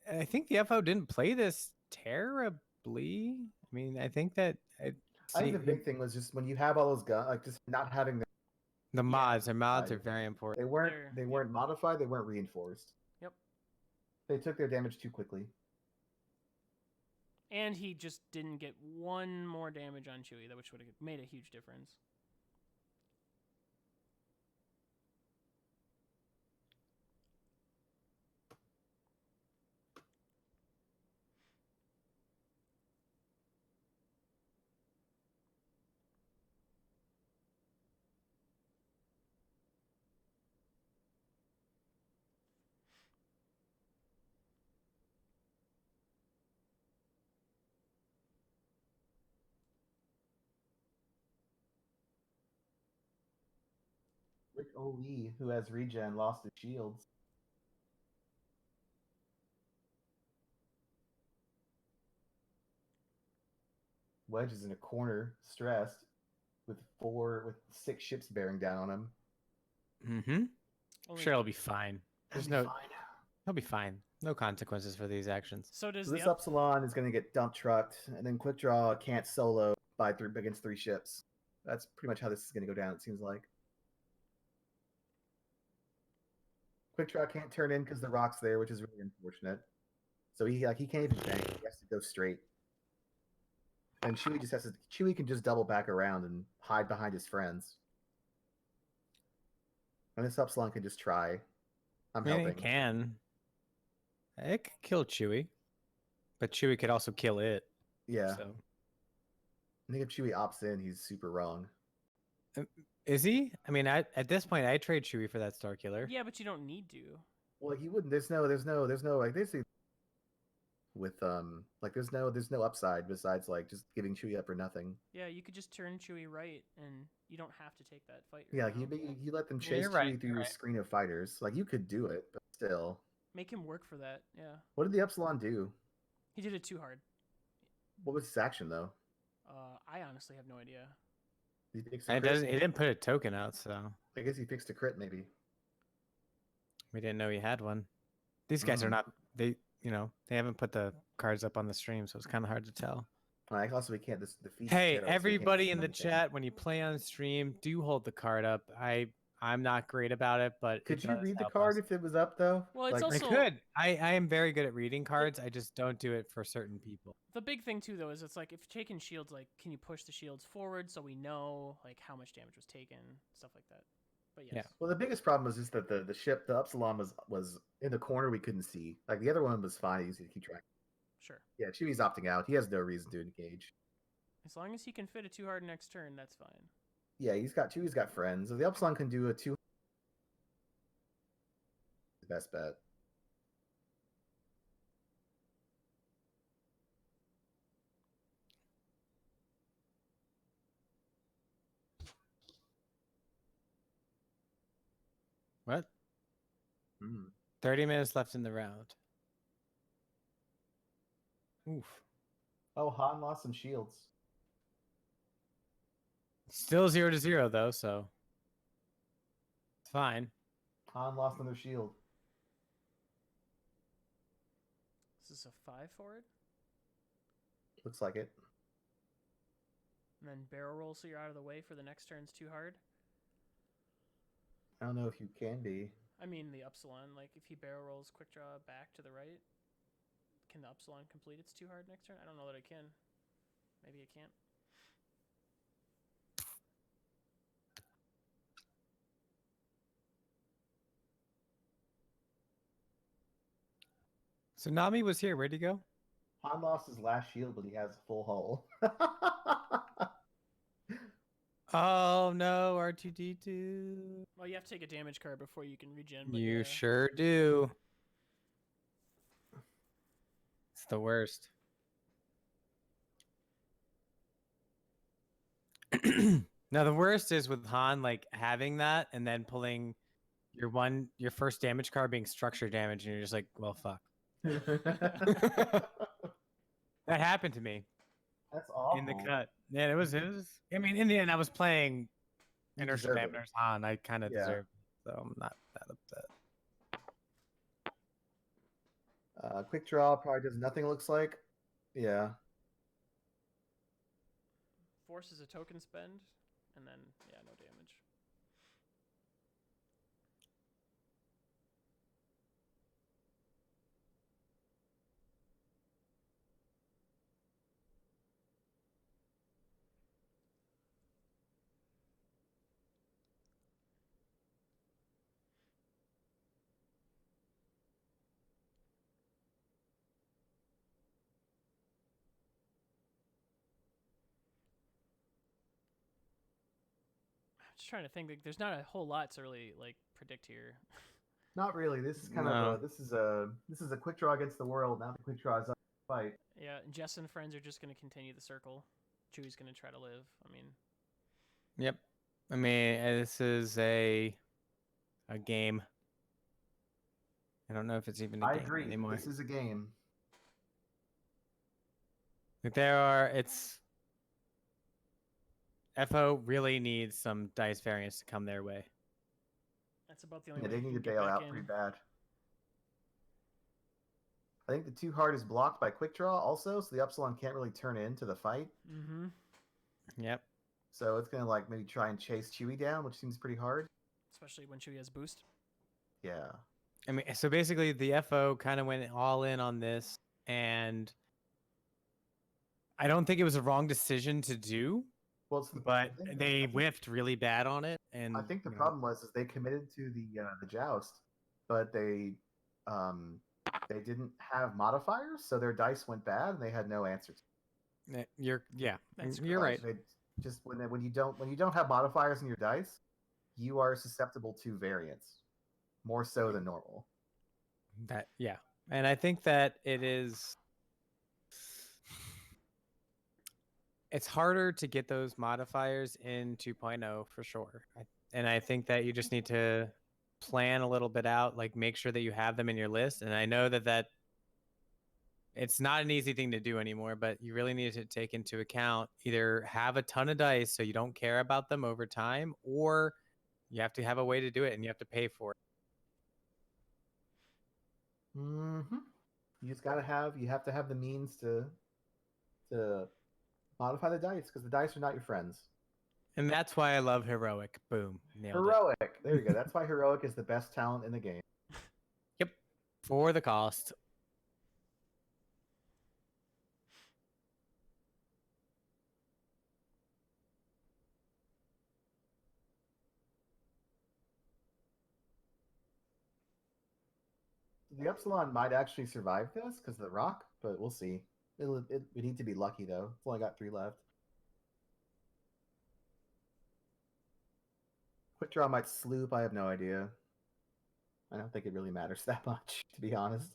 I think the FO didn't play this terribly. I mean, I think that I think the big thing was just when you have all those guns, like just not having them. the mods Right. are very important. They weren't modified. They weren't reinforced. Yep. They took their damage too quickly. And he just didn't get 1 more damage on Chewie, which would have made a huge difference. Rick Oli, who has regen, lost his shields. Wedge is in a corner, stressed, with 6 ships bearing down on him. Mm-hmm. Only- Sure, it'll be fine. There's That'll no. be fine. He'll be fine. No consequences for these actions. So does So the this Upsilon is going to get dump trucked, and then Quick Draw can't solo against 3 ships. That's pretty much how this is going to go down. It seems like Quick Draw can't turn in because the rock's there, which is really unfortunate. So he can't even bank. He has to go straight. And Chewie can just double back around and hide behind his friends. And this Upsilon can just try. I'm I mean, helping. it can. It could kill Chewie, but Chewie could also kill it. Yeah. So I think if Chewie opts in, he's super wrong. is he? I mean, at this point, I trade Chewie for that Star Killer. Yeah, but you don't need to. Well, he wouldn't. There's no like this with there's no upside besides like just giving Chewie up or nothing. Yeah, you could just turn Chewie right, and you don't have to take that fight. Yeah, right like now. you let them Yeah, chase you're Chewie right, through you're your right. screen of fighters. Like you could do it, but still. Make him work for that. Yeah, What did the Epsilon do? he did it too hard. What was his action though? I honestly have no idea. Did he fix a And crit? he didn't put a token out, so I guess he fixed a crit maybe. we didn't know he had one. These guys are Mm. not. They haven't put the cards up on the stream, so it's kind of hard to tell. Like also we can't defeat. Hey, Shadow, so we can't everybody in the anything. chat, when you play on stream, do hold the card up. I'm not great about it, but Could it you does read the help card us. if it was up though? Well, it's Like, also- I could. I am very good at reading cards. I just don't do it for certain people. The big thing too, though, is it's like if you're taking shields, like can you push the shields forward so we know like how much damage was taken, stuff like that. But yes. Yeah. Well, the biggest problem was just that the ship, the Upsilon, was in the corner we couldn't see. Like the other one was fine, easy to keep track. Sure. Yeah, Chewie's opting out. He has no reason to engage. As long as he can fit a 2 hard next turn, that's fine. Yeah, Chewie's got friends. So the Upsilon can do a 2. Best bet. What? Mm. 30 minutes left in the round. Oof. Oh, Han lost some shields. Still 0-0 though, so it's fine. Han lost another shield. This is a 5 forward, Looks like it. and then barrel roll so you're out of the way for the next turn's 2 hard. I don't know if you can be. I mean the Upsilon. Like if he barrel rolls quick draw back to the right, can the Upsilon complete its 2 hard next turn? I don't know that it can. Maybe it can't. So Nami was here. Where'd he go? Han lost his last shield, but he has a full hull. Oh no, R2D2. Well, you have to take a damage card before you can regen. But You yeah. sure do. It's the worst. Now the worst is with Han like having that and then pulling your first damage card being structure damage, and you're just like, well, fuck. That happened to me That's awful. in the cut. Yeah, it was. I mean, in the end, I was playing You Inertial deserve it. Dampeners Han. I kind of Yeah. deserved it, so I'm not that upset. Quick draw probably does nothing. Looks like. Yeah. Force is a token spend, and then yeah, no damage. I'm just trying to think. Like, there's not a whole lot to really like predict here. Not really. This is kind No. of this is a quick draw against the world. Now the quick draw is up to fight. Yeah, Jess and friends are just going to continue the circle. Chewie's going to try to live. I mean, Yep. I mean, this is a game. I don't know if it's even a I game agree. anymore. This is a game. Like it's FO really needs some dice variants to come their way. that's about the only Yeah, way they he need can to get bail back out in. pretty bad. I think the 2 hard is blocked by quick draw also, so the Upsilon can't really turn into the fight. Mm-hmm. Yep. So it's gonna like maybe try and chase Chewie down, which seems pretty hard. Especially when Chewie has boost. Yeah. I mean, so basically the FO kind of went all in on this, and I don't think it was a wrong decision to do, Well, but they whiffed really bad on it. And I think the you know, problem was is they committed to the joust, but they didn't have modifiers, so their dice went bad and they had no answers. you're That's you're right. They just when you don't have modifiers in your dice, you are susceptible to variance more so than normal. And I think that it's harder to get those modifiers in 2.0 for sure. And I think that you just need to plan a little bit out, like make sure that you have them in your list. And I know that it's not an easy thing to do anymore, but you really need to take into account either have a ton of dice so you don't care about them over time, or you have to have a way to do it and you have to pay for it. Mm-hmm. You have to have the means to modify the dice because the dice are not your friends. And that's why I love Heroic. Boom. Nailed Heroic. There you go. That's why Heroic is the best talent in the game. Yep. For the cost. The Epsilon might actually survive this because of the rock, but we'll see. We need to be lucky though. It's only got 3 left. Quick draw might sloop. I have no idea. I don't think it really matters that much, to be honest.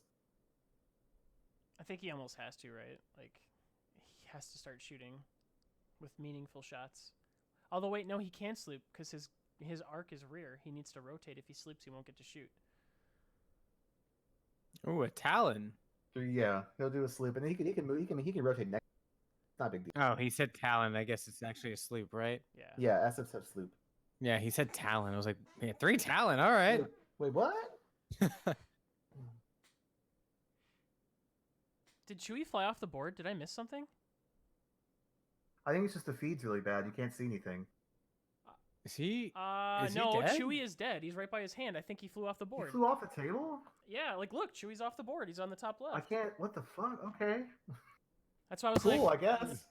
I think he almost has to, right? Like, he has to start shooting with meaningful shots. Although, wait, no, he can sloop because his arc is rear. He needs to rotate. If he sloops, he won't get to shoot. Ooh, a Talon. So, yeah, he'll do a sloop, and he can move. He can rotate next. It's not a big deal. Oh, he said Talon. I guess it's actually a sloop, right? Yeah. Yeah, SFs have sloop. Yeah, he said Talon. I was like, man, 3 Talon. All right. Wait, what? Did Chewie fly off the board? Did I miss something? I think it's just the feed's really bad. You can't see anything. Is he? No, Is he dead? Chewie is dead. He's right by his hand. I think he flew off the He board. flew off the table? Yeah, like look, Chewie's off the board. He's on the top left. I can't. What the fuck? Okay. That's why I was Cool, like, I guess.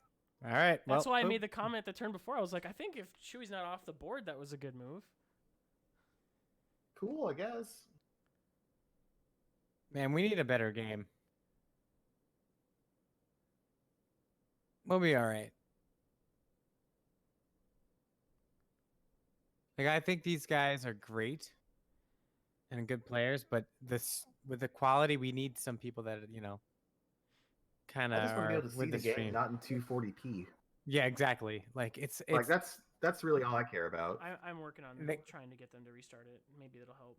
All right. that's well, why I oh, made the comment the turn before. I was like, I think if Chewie's not off the board, that was a good move. Cool, I guess. Man, we need a better game. We'll be all right. Like I think these guys are great and good players, but this with the quality, we need some people that kind I of just want to be are able to see with the the game, stream. not in 240p. Yeah, exactly. Like it's Like that's really all I care about. I'm working on They- trying to get them to restart it. Maybe it'll help.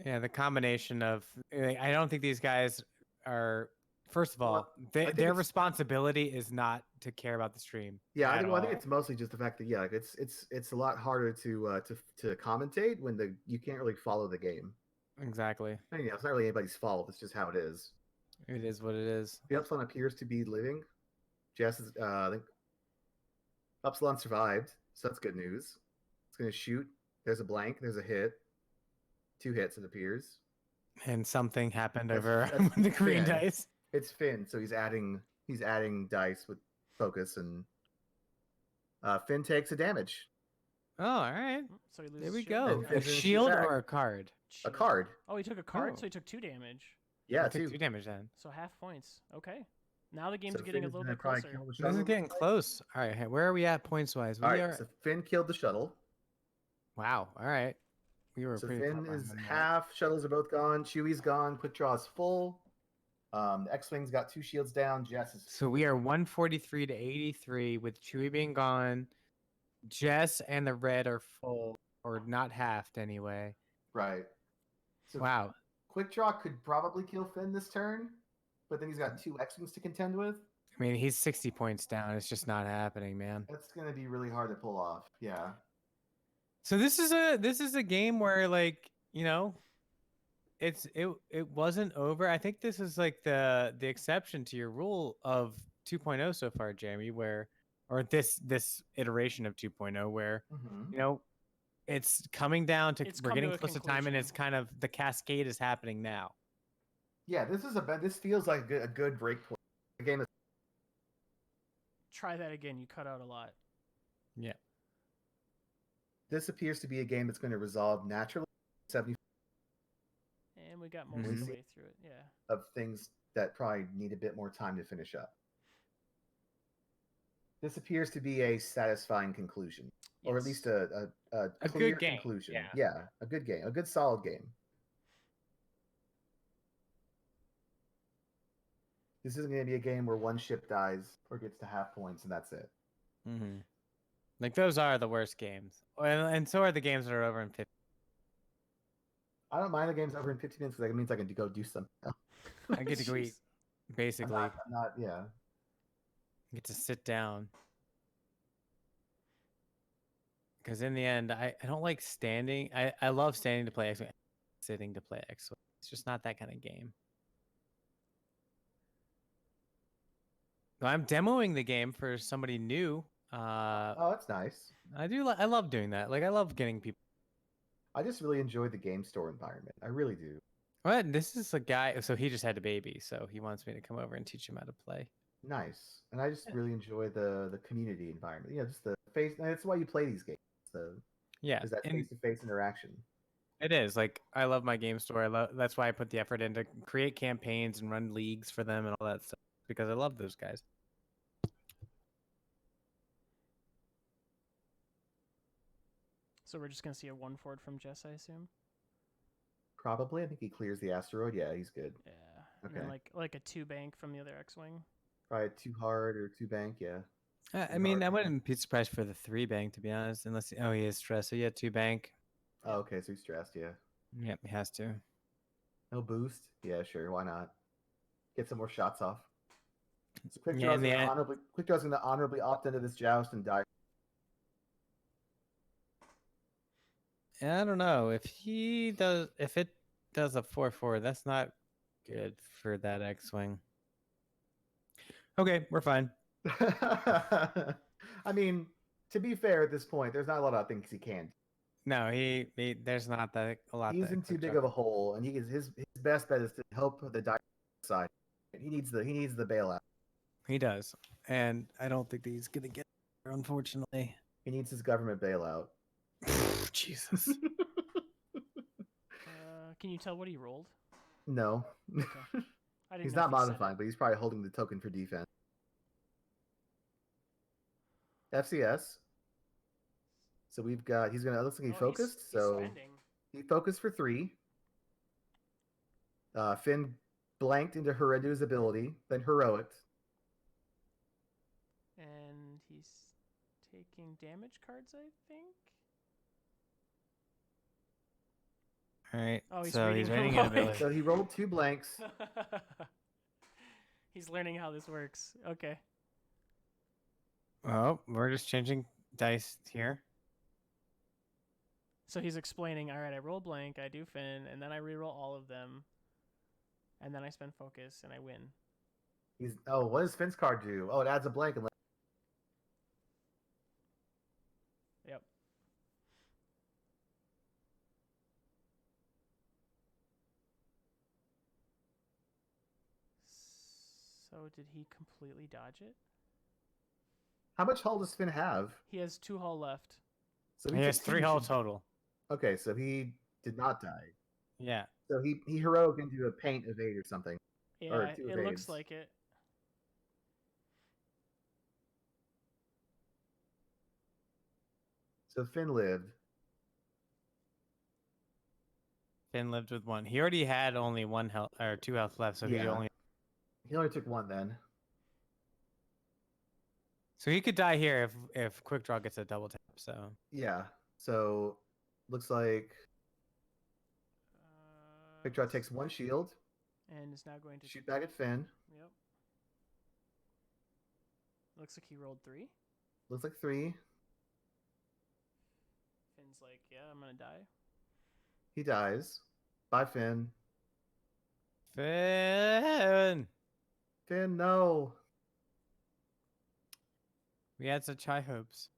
yeah, the combination of I don't think these guys are. First of all, Well, I think their it's- responsibility is not to care about the stream. Yeah, I at think, well, I think all. it's mostly just the fact that like it's a lot harder to commentate when you can't really follow the game. Exactly. I mean, it's not really anybody's fault. It's just how it is. It is what it is. The Upsilon appears to be living. Jess is, I think, Upsilon survived, so that's good news. It's going to shoot. There's a blank. There's a hit. 2 hits, it appears. And something happened That's- over that's the green Finn. dice. It's Finn, so he's adding dice with focus, and Finn takes a damage. Oh, all right. So he loses. There we shield. go. And A Finn's gonna shoot shield back. or a card? A Shield. card. Oh, he took a card, Oh. so he took 2 damage. Yeah, I took 2. 2 damage then. So half points. Okay. Now the game's So getting Finn a is little gonna bit probably closer. kill the This shuttle. is getting close. All right, hey, where are we at points wise? We All right, are. so Finn killed the shuttle. Wow. All right. We were So pretty. Finn far is behind that. half. Shuttles are both gone. Chewie's gone. Quick draw is full. The X-wing's got 2 shields down. Jess is So we are 143 to 83 with Chewie being gone. Jess and the red are full or not halved anyway. right. So Wow. Quick draw could probably kill Finn this turn, but then he's got 2 X-wings to contend with. I mean, he's 60 points down. It's just not happening, man. That's gonna be really hard to pull off. Yeah. So this is a game where it wasn't over. I think this is like the exception to your rule of 2.0 so far, Jeremy, or this iteration of 2.0 where Mm-hmm. it's coming down to It's we're come getting to a close to time and it's conclusion. kind of the cascade is happening now. Yeah, this feels like a good break point. The game is Try that again. You cut out a lot. this appears to be a game that's going to resolve naturally 70 And we got most of the way through it. Yeah. of things that probably need a bit more time to finish up. This appears to be a satisfying conclusion, or at Yes. least a A clear good game, conclusion. yeah. A good game, a good solid game. This isn't going to be a game where one ship dies or gets to half points and that's it. Mm-hmm. Like those are the worst games, and so are the games that are over in 50. I don't mind the game's over in 15 minutes because that means I can go do something else. I get to go eat, basically. I'm not, yeah. I get to sit down. Because in the end, I don't like standing. I love standing to play X. Sitting to play X. It's just not that kind of game. So I'm demoing the game for somebody new. Oh, that's nice. I do. I love doing that. Like I love getting people. I just really enjoy the game store environment. I really do. What? This is a guy. So he just had a baby. So he wants me to come over and teach him how to play. Nice. And I just really enjoy the community environment. Just the face. That's why you play these games. Yeah, Is that and face-to-face interaction. it is like I love my game store. That's why I put the effort in to create campaigns and run leagues for them and all that stuff because I love those guys. So we're just gonna see a 1 forward from Jess, I assume. Probably. I think he clears the asteroid. Yeah, he's good. Yeah. And then Okay. like a 2 bank from the other X-wing. Probably 2 hard or 2 bank. Yeah. I mean, I wouldn't be surprised for the 3 bank to be honest, unless he is stressed. So yeah, 2 bank. Oh, okay. So he's stressed. Yeah. Yep, he has to. No boost. Yeah, sure. Why not? Get some more shots off. So Yeah, in the end- Quick Draw's going to honorably opt into this joust and die. I don't know if it does a 4/4. That's not good for that X-wing. Okay, we're fine. I mean, To be fair, at this point, there's not a lot of things he can. No, he there's not that a lot. He's that in too Quick big Draw of a can- hole, and his best bet is to help the dire side. He needs the bailout. He does, and I don't think that he's gonna get there, unfortunately. He needs his government bailout. Jesus. Can you tell what he rolled? No, Okay. I didn't he's know not if he said modifying, it. but he's probably holding the token for defense. FCS. So we've got. He's gonna. It looks like he Oh, focused. He's So spending. he focused for 3. Finn blanked into Heredu's ability, then heroic. And he's taking damage cards, I think. All right. Oh, he's so reading he's reading heroic. an ability. So he rolled 2 blanks. He's learning how this works. Okay. Oh, we're just changing dice here. So he's explaining, all right, I roll blank, I do Finn, and then I reroll all of them. And then I spend focus and I win. What does Finn's card do? Oh, it adds a blank. Yep. So did he completely dodge it? How much hull does Finn have? He has 2 hull left. So He has took 3 2 hull should- total. Okay, so he did not die. Yeah. So he heroic into a paint evade or something. Yeah, 2 it looks evades. like it. So Finn lived. Finn lived with 1. He already had only 1 health or 2 health left, so he Yeah. only. He only took 1 then. So he could die here if Quick Draw gets a double tap. So Yeah. So looks like Quick Draw takes 1 shield. And is now going to Shoot back at Finn. Yep. Looks like he rolled 3. Looks like 3. Finn's like, yeah, I'm gonna die. He dies. Bye, Finn. Finn, Finn, no. we had such high hopes.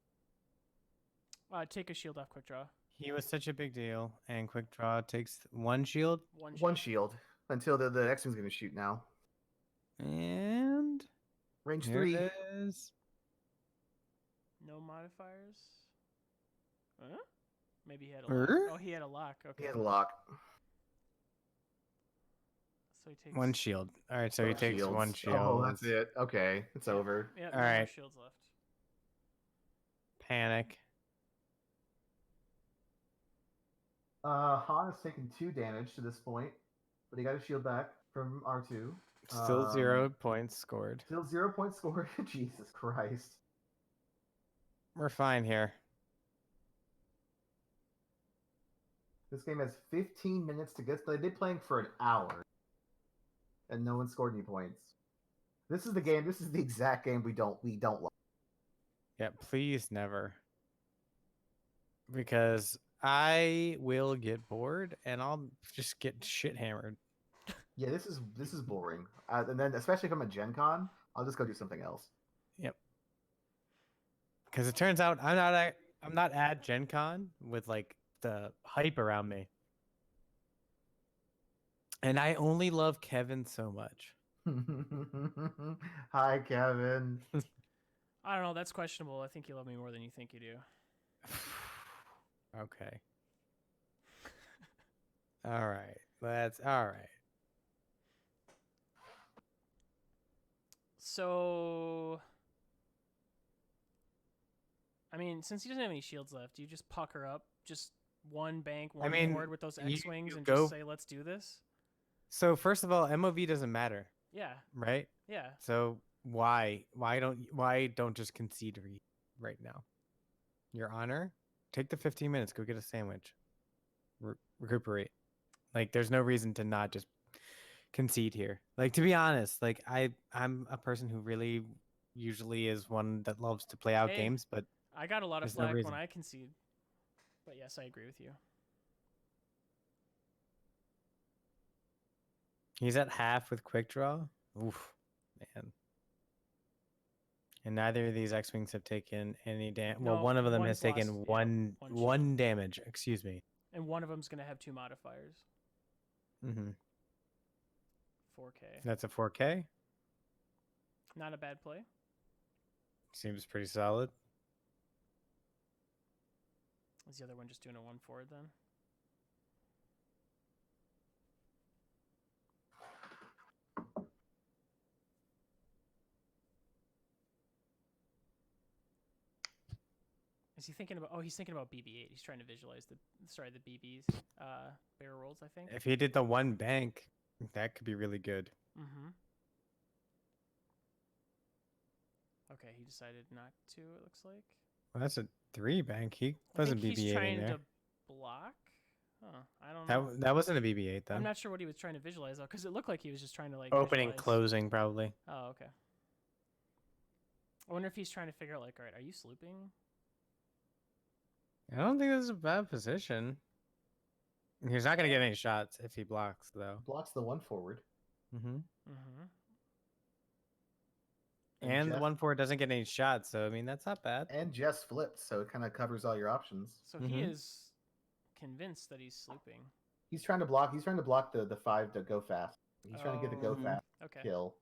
Take a shield off quick draw. He was such a big deal, and Quick Draw takes 1 shield. 1 shield until the X-Wing's going to shoot now. And Range here 3. it is. No modifiers. Huh? Maybe he had a lock. Oh, he had a lock. Okay. He has a lock. So he takes 1 shield. All right, so he takes Shields. 1 shield. Oh, that's it. Okay, it's over. Yeah, All no more right. shields left. Panic. Han has taken 2 damage to this point, but he got a shield back from R2. Still 0 points scored. Still 0 points scored. Jesus Christ. We're fine here. This game has 15 minutes to get. They've been playing for an hour, and no one scored any points. This is the game. This is the exact game we don't like. Yeah, please never. Because I will get bored and I'll just get shit hammered. Yeah, this is boring. And then especially if I'm a Gen Con, I'll just go do something else. Because it turns out I'm not at Gen Con with like the hype around me. And I only love Kevin so much. Hi, Kevin. I don't know. That's questionable. I think you love me more than you think you do. Okay. All right. That's all right. So, I mean, since he doesn't have any shields left, do you just pucker up, just one bank, one mean, forward with those you- X-wings, you and go- just say, "Let's do this"? So first of all, MOV doesn't matter, Yeah, right? yeah. So why don't just concede right now? Your Honor, take the 15 minutes, go get a sandwich, recuperate. Like there's no reason to not just concede here. Like to be honest, like I'm a person who really usually is one that loves to play out Hey, games, but I got a lot of There's no flack reason. when I concede, but yes, I agree with you. he's at half with Quick Draw. Oof, man. And neither of these X-Wings have taken any damage. Well, No, one of them one's has taken lost, yeah, one one shield. one damage. Excuse me. And one of them's gonna have 2 modifiers. Mm-hmm. 4K. That's a 4K. Not a bad play. Seems pretty solid. Is the other one just doing a 1 forward then? Is he thinking about? Oh, he's thinking about BB-8. He's trying to visualize the BBs barrel rolls, I think. If he did the one bank, that could be really good. Mm-hmm. Okay, he decided not to. It looks like. Well, that's a 3 bank. He I wasn't think he's BB-8 trying there. to block. Huh. I don't know. That wasn't a BB-8 though. I'm not sure what he was trying to visualize though, because it looked like he was just trying to like Opening, visualize. closing, probably. Oh, okay. I wonder if he's trying to figure out like, all right, are you slooping? I don't think this is a bad position. He's not gonna get any shots if he blocks though. Blocks the 1 forward. Mm-hmm. Mm-hmm. And the Jeff- 1-4 doesn't get any shots, so I mean that's not bad. And Jess flipped, so it kind of covers all your options. So he Mhm. is convinced that he's slooping. He's trying to block. He's trying to block the 5 to go fast. He's trying to get the go Oh, fast Okay. kill,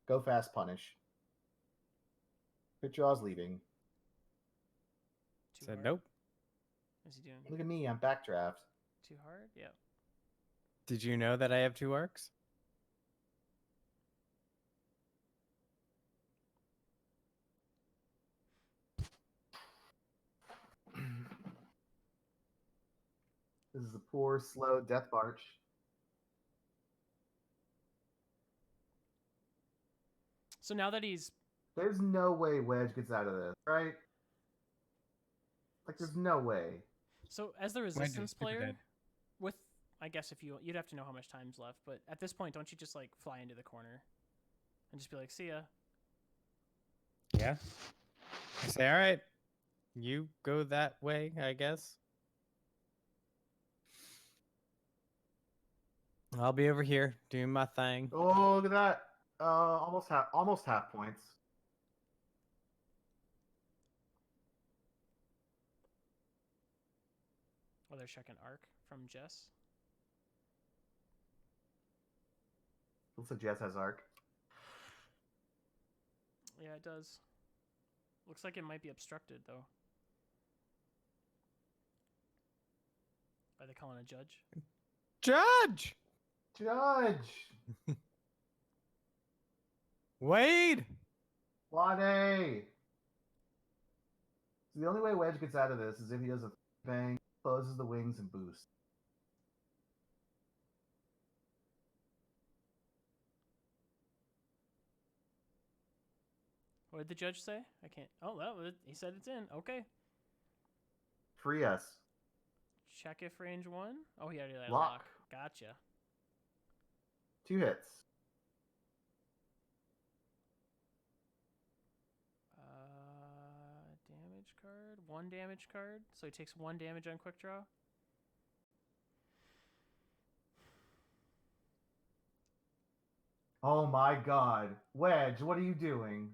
go fast punish. Quick draw's leaving. Too Said hard? nope. Is he doing Look at me, I'm backdraft. too hard? Yep. Did you know that I have 2 arcs? This is a poor, slow death march. So now that he's There's no way Wedge gets out of this, right? Like, there's no way. so as the Wedge is resistance super player, dead. with I guess if you'd have to know how much time's left, but at this point, don't you just like fly into the corner and just be like, see ya? Yeah. I say, all right, you go that way, I guess. I'll be over here doing my thing. Oh, look at that. Almost half points. Oh, they're checking arc from Jess. Looks like Jess has arc. Yeah, it does. Looks like it might be obstructed though. Are they calling a judge? Judge! Judge! Wade! Wade! So the only way Wedge gets out of this is if he does a bang, closes the wings, and boosts. What did the judge say? I can't. Oh, he said it's in. Okay. Free us. Check if range 1. Oh, he already had a Lock. lock. Gotcha. 2 hits. Damage card. 1 damage card. So he takes 1 damage on quick draw. Oh my god. Wedge, what are you doing?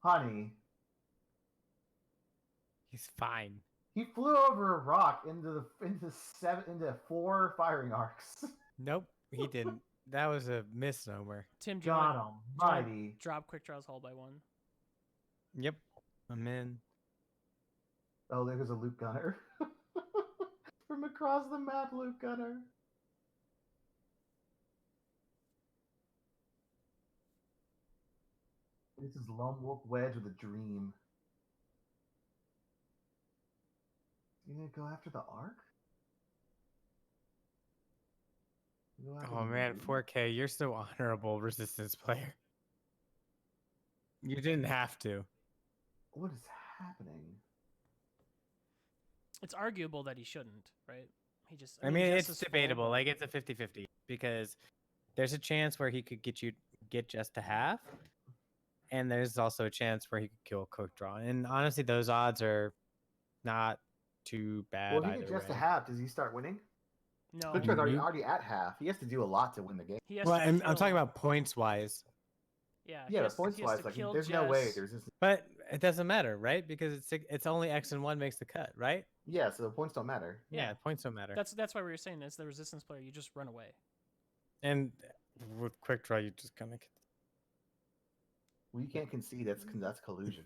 Honey. He's fine. He flew over a rock into 4 firing arcs. Nope, he didn't. That was a misnomer. Tim, do you God want almighty. drop quick draws hull by 1? Yep, I'm in. Oh, there's a Luke Gunner. From across the map, Luke Gunner. This is Lone Wolf Wedge with a dream. You gonna go after the arc? You go after Oh the man, dream? 4K, you're so honorable, resistance player. You didn't have to. What is happening? It's arguable that he shouldn't, right? He just. I mean, Jess it's is full, debatable. but- Like, it's a 50-50 because there's a chance where he could get just to half, and there's also a chance where he could kill a quick draw. And honestly, those odds are not too bad Well, if he either gets just way. a half, does he start winning? No. Quick Draw's You- already at half. He has to do a lot to win the game. He has Well, to I'm talking kill- about points wise. Yeah. Yeah, but points he has wise, to like kill there's no way Jess. there's just But it doesn't matter, right? Because it's only X and 1 makes the cut, right? yeah, so the points don't matter. Yeah. Points don't matter. That's why we were saying as the resistance player, you just run away. And with quick draw, you just kind of Well, you can't concede. That's collusion.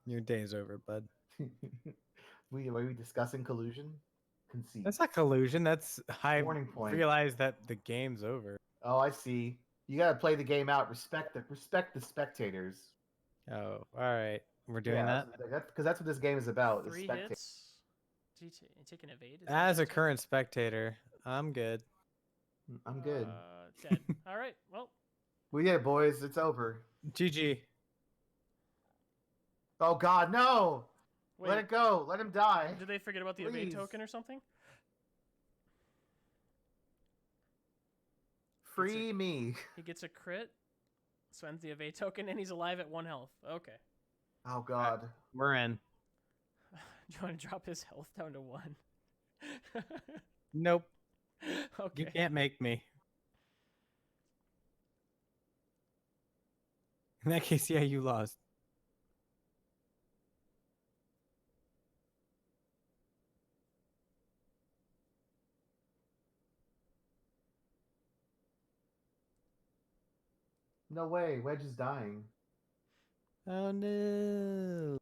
your day's over, bud. Are we discussing collusion? Concede. That's not collusion. That's I Warning point. realize that the game's over. Oh, I see. You gotta play the game out. Respect the spectators. Oh, all right. We're doing Yeah, that. because that's what this game is about. The 3 spectators. hits. Did you take an evade? Is that As what a that current spectator, I'm good. I'm was? good. Dead. All right. Well, We did it, boys. It's over. GG. Oh God, no! wait. Let it go. Let him die. Did they forget about the evade Please. token or something? Free me. He gets a crit, spends the evade token, and he's alive at 1 health. Okay. Oh God. We're in. Do you want to drop his health down to 1? Nope. Okay. You can't make me. In that case, yeah, you lost. No way. Wedge is dying. Oh no.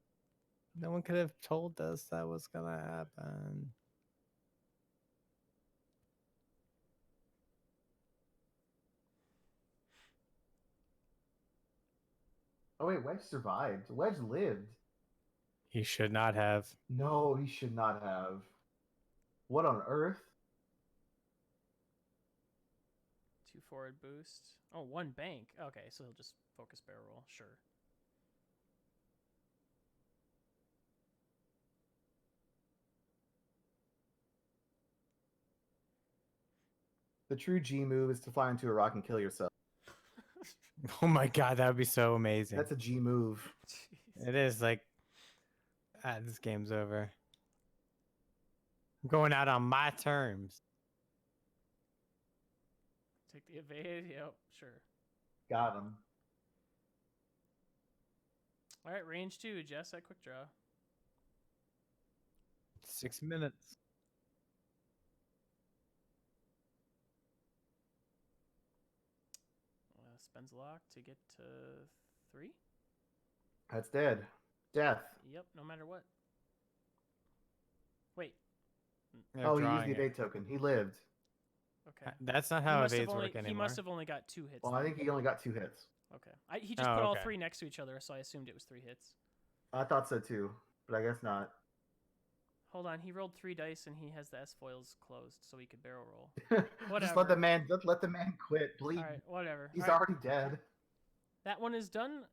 No one could have told us that was gonna happen. Oh wait, Wedge survived. Wedge lived. He should not have. No, he should not have. What on earth? 2 forward boost. Oh, 1 bank. Okay, so he'll just focus barrel roll. Sure. The true G move is to fly into a rock and kill yourself. Oh my god, that would be so amazing. That's a G move. Jeez. It is like, this game's over. I'm going out on my terms. Take the evade. Yep, sure. Got him. All right, range 2. Jess at quick draw. 6 minutes. Spends lock to get to 3. That's dead. Death. Yep, no matter what. Wait. They're Oh, he used drawing the it. evade token. He lived. Okay. That's not He how must have evades only work anymore. he must have only got 2 hits. Well, I then. think he only got 2 hits. Okay. He just Oh, put all okay. 3 next to each other, so I assumed it was 3 hits. I thought so too, but I guess not. Hold on, he rolled 3 dice and he has the S foils closed, so he could barrel roll. Just Whatever. let the man quit, please. All right, whatever. He's All right, already dead. that one is done.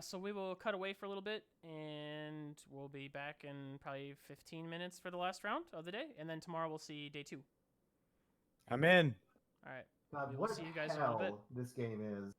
So we will cut away for a little bit, and we'll be back in probably 15 minutes for the last round of the day, and then tomorrow we'll see day 2. I'm in. All right. God, We will what see you guys in a little bit. hell this game is.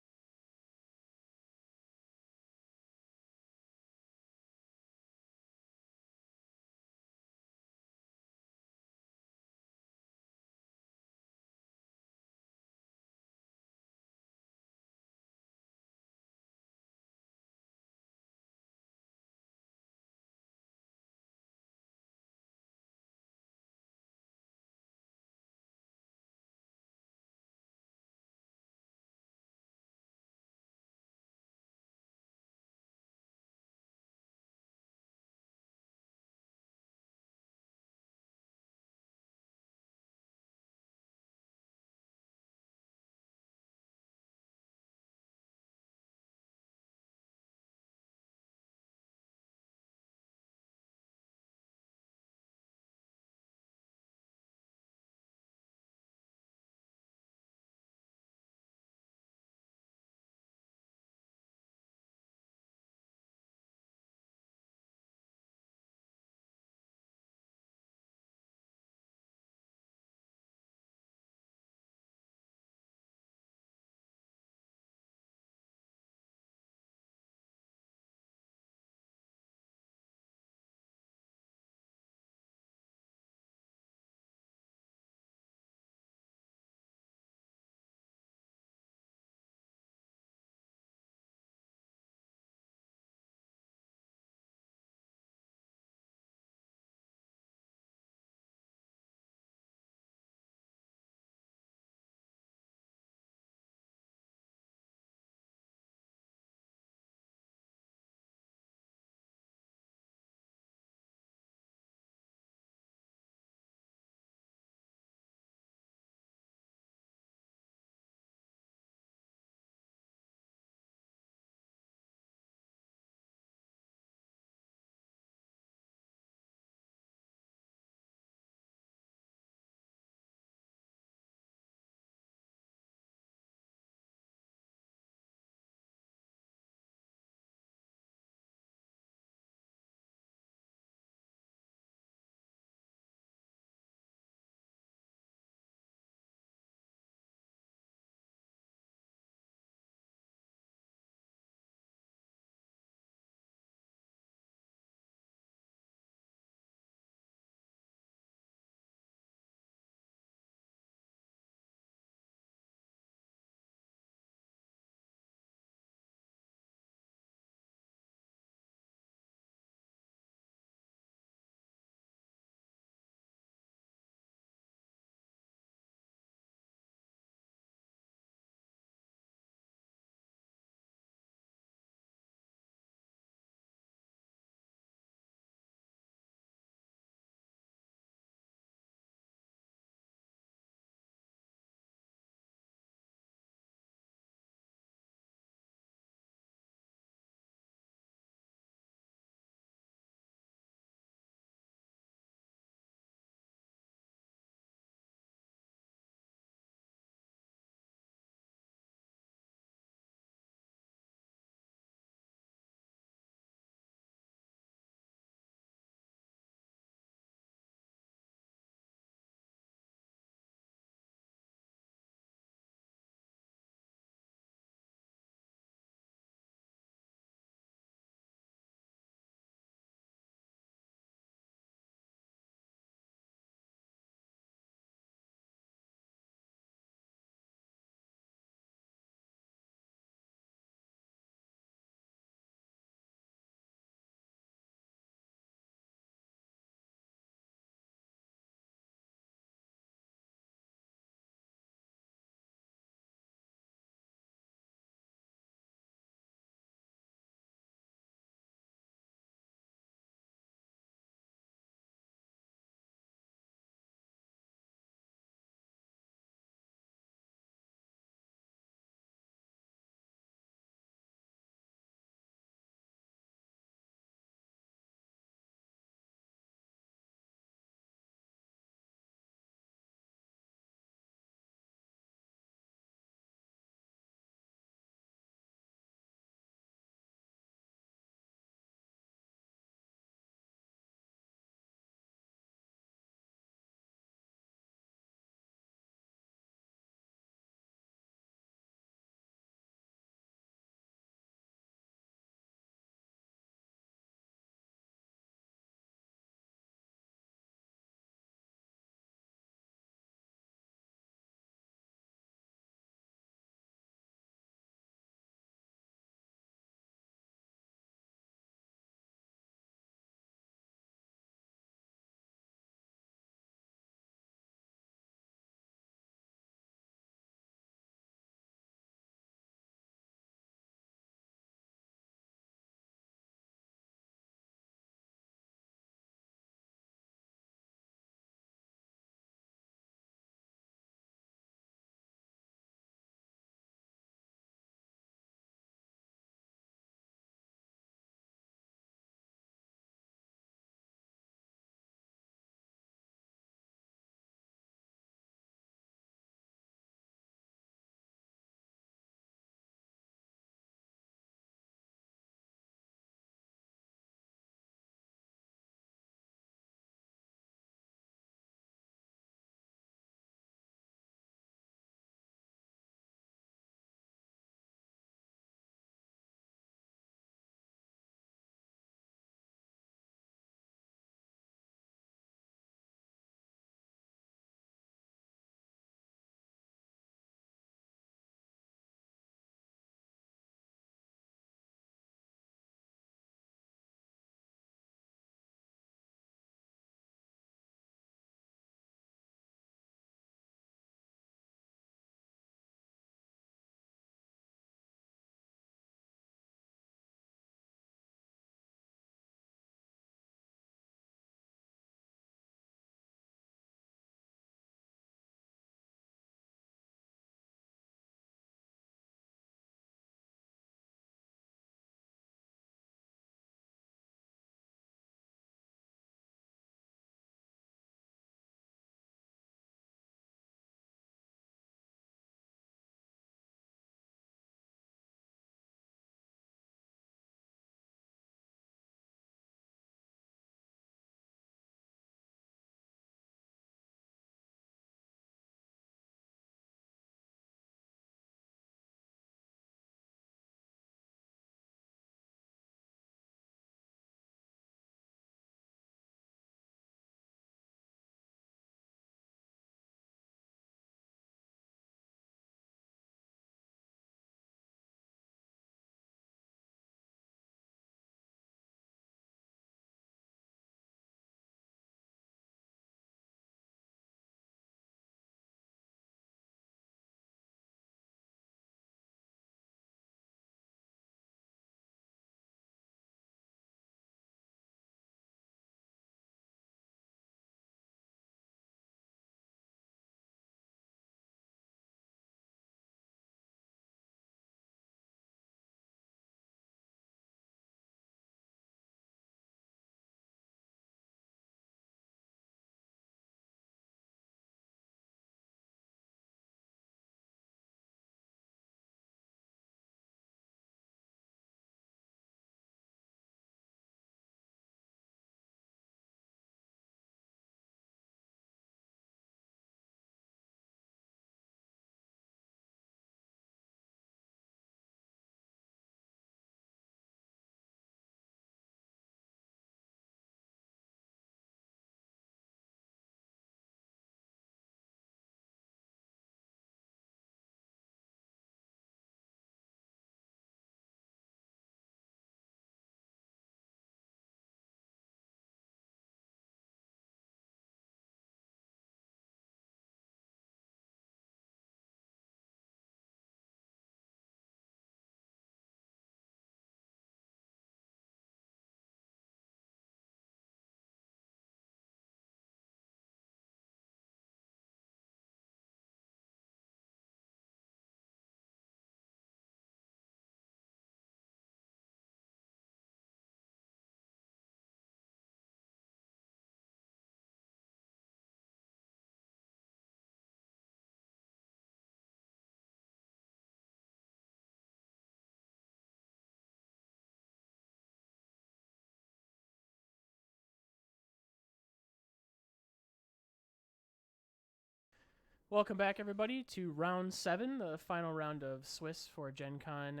Welcome back, everybody, to round 7, the final round of Swiss for Gen Con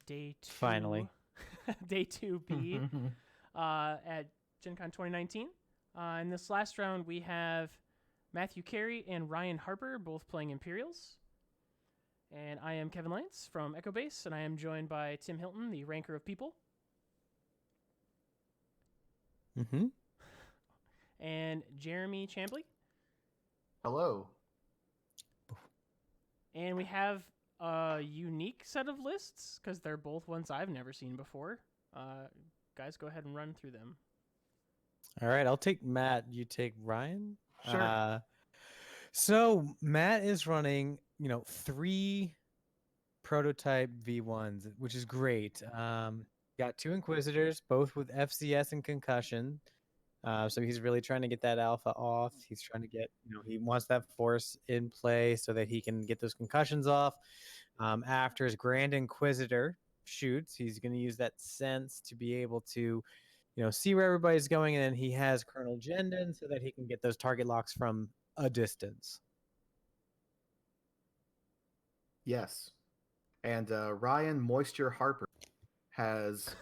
Day 2. Finally. Day 2B at Gen Con 2019. In this last round, we have Matthew Carey and Ryan Harper both playing Imperials. And I am Kevin Lance from Echo Base, and I am joined by Tim Hilton, the Ranker of People. Mm-hmm. And Jeremy Chambly. Hello. And we have a unique set of lists because they're both ones I've never seen before. Guys, go ahead and run through them. All right, I'll take Matt. You take Ryan. Sure. So Matt is running, 3 prototype V1s, which is great. Got 2 Inquisitors, both with FCS and concussion. So he's really trying to get that alpha off. He's trying to get, he wants that force in play so that he can get those concussions off. After his Grand Inquisitor shoots, he's going to use that sense to be able to, see where everybody's going. And then he has Colonel Jendon so that he can get those target locks from a distance. Yes. And Ryan Moisture Harper has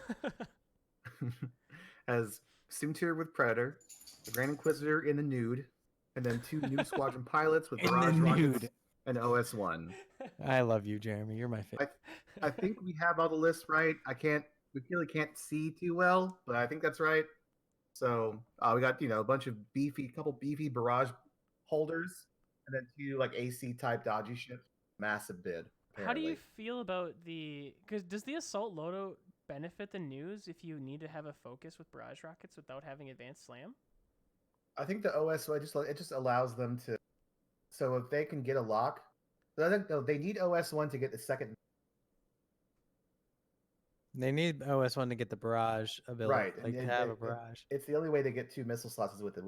has Soontir with Predator, the Grand Inquisitor in the nude, and then 2 new squadron pilots with In the barrage rockets nude. and OS1. I love you, Jeremy. You're my favorite. I think we have all the lists right. We really can't see too well, but I think that's right. So we got a bunch of couple beefy barrage holders, and then 2 like AC type dodgy ships. Massive bid. Apparently. How do you feel about because does the Assault Loto benefit the news if you need to have a focus with barrage rockets without having advanced slam? I think the OS it just allows them to. So if they can get a lock, they need OS1 to get the second. They need OS1 to get the barrage ability, Right, to have a barrage. It's the only way they get 2 missile slots is with the.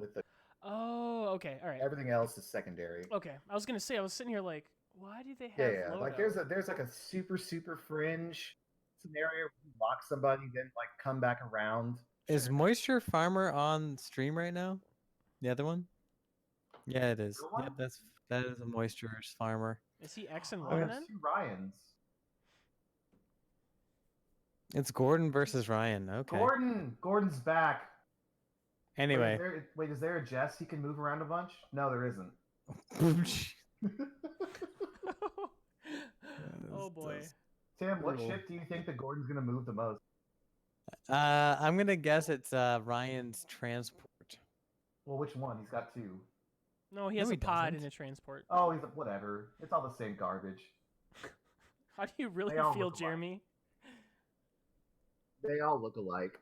Oh, okay, all right. Everything else is secondary. Okay, I was gonna say I was sitting here like, why do they have? Yeah. Loto? Like there's like a super fringe scenario where you lock somebody, then like come back around. Is Moisture Farmer on stream right now? The other one? Yeah, it is. Yep, that is a Moisture Farmer. Is he X and Oh, Y there's then? 2 Ryans. It's Gordon versus Ryan. Okay. Gordon's back. Anyway. Wait, is there a Jess he can move around a bunch? No, there isn't. Oh boy. Tim, what ship do you think that Gordon's gonna move the most? I'm gonna guess it's Ryan's transport. Well, which one? He's got 2. No, he has a pod doesn't. and a transport. Oh, whatever. It's all the same garbage. How do you really They all feel, look alike. Jeremy? They all look alike.